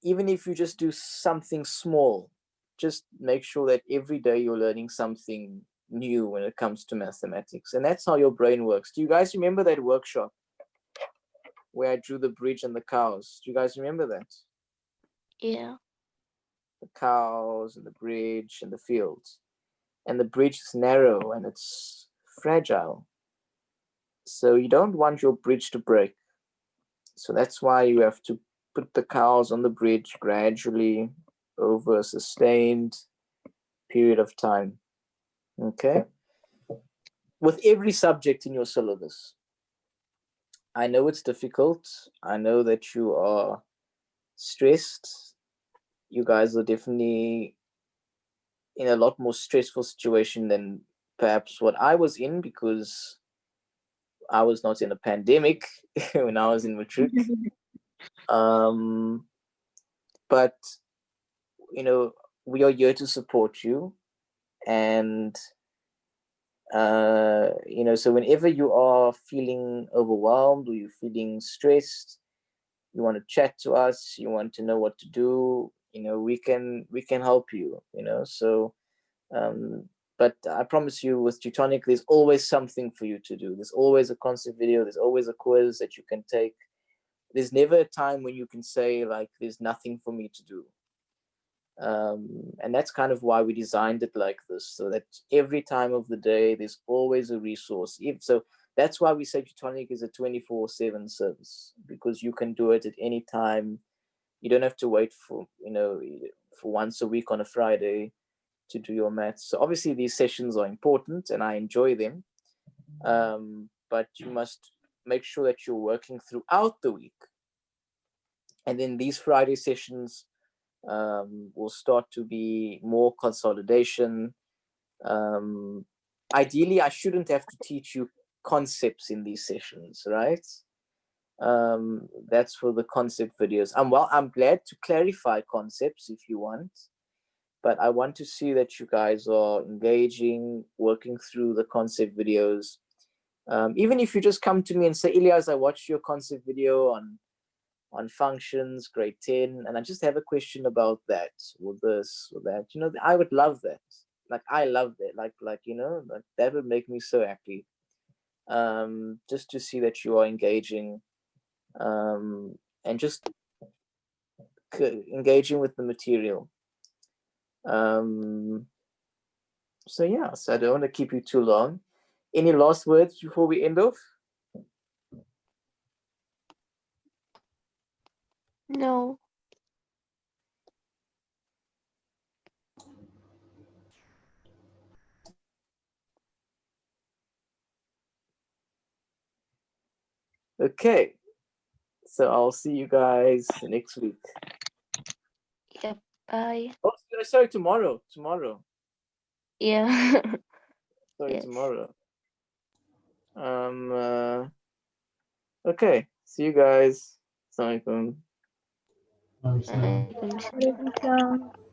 even if you just do something small, just make sure that every day you're learning something new when it comes to mathematics. And that's how your brain works. Do you guys remember that workshop where I drew the bridge and the cows? Do you guys remember that? Yeah. The cows and the bridge and the fields. And the bridge is narrow and it's fragile. So you don't want your bridge to break. So that's why you have to put the cows on the bridge gradually over a sustained period of time. Okay? With every subject in your syllabus. I know it's difficult. I know that you are stressed. You guys are definitely in a lot more stressful situation than perhaps what I was in, because I was not in a pandemic when I was in matric. But you know, we are here to support you, and you know, so whenever you are feeling overwhelmed or you're feeling stressed, you want to chat to us, you want to know what to do, you know, we can help you, you know. So but I promise you, with Tutonic, there's always something for you to do. There's always a concept video, there's always a quiz that you can take. There's never a time when you can say like there's nothing for me to do. And that's kind of why we designed it like this, so that every time of the day there's always a resource. So that's why we say Tutonic is a 24/7 service, because you can do it at any time. You don't have to wait for, you know, for once a week on a Friday to do your maths. So obviously these sessions are important and I enjoy them, but you must make sure that you're working throughout the week. And then these Friday sessions will start to be more consolidation. Ideally, I shouldn't have to teach you concepts in these sessions, right? That's for the concept videos. I'm glad to clarify concepts if you want, but I want to see that you guys are engaging, working through the concept videos. Even if you just come to me and say, Ilyas, I watched your concept video on functions, grade 10, and I just have a question about that, or this, or that, you know, I would love that. Like, I love that. Like, you know, like, that would make me so happy. Just to see that you are engaging, and just engaging with the material. So yeah, so I don't want to keep you too long. Any last words before we end off? No. Okay, so I'll see you guys next week. Yep. Bye. Oh, sorry, tomorrow. Tomorrow. Yeah. Sorry, Yes. tomorrow. Okay. See you guys. Assalamualaikum. Waalaikumsalam. Waalaikumsalam. Waalaikumsalam.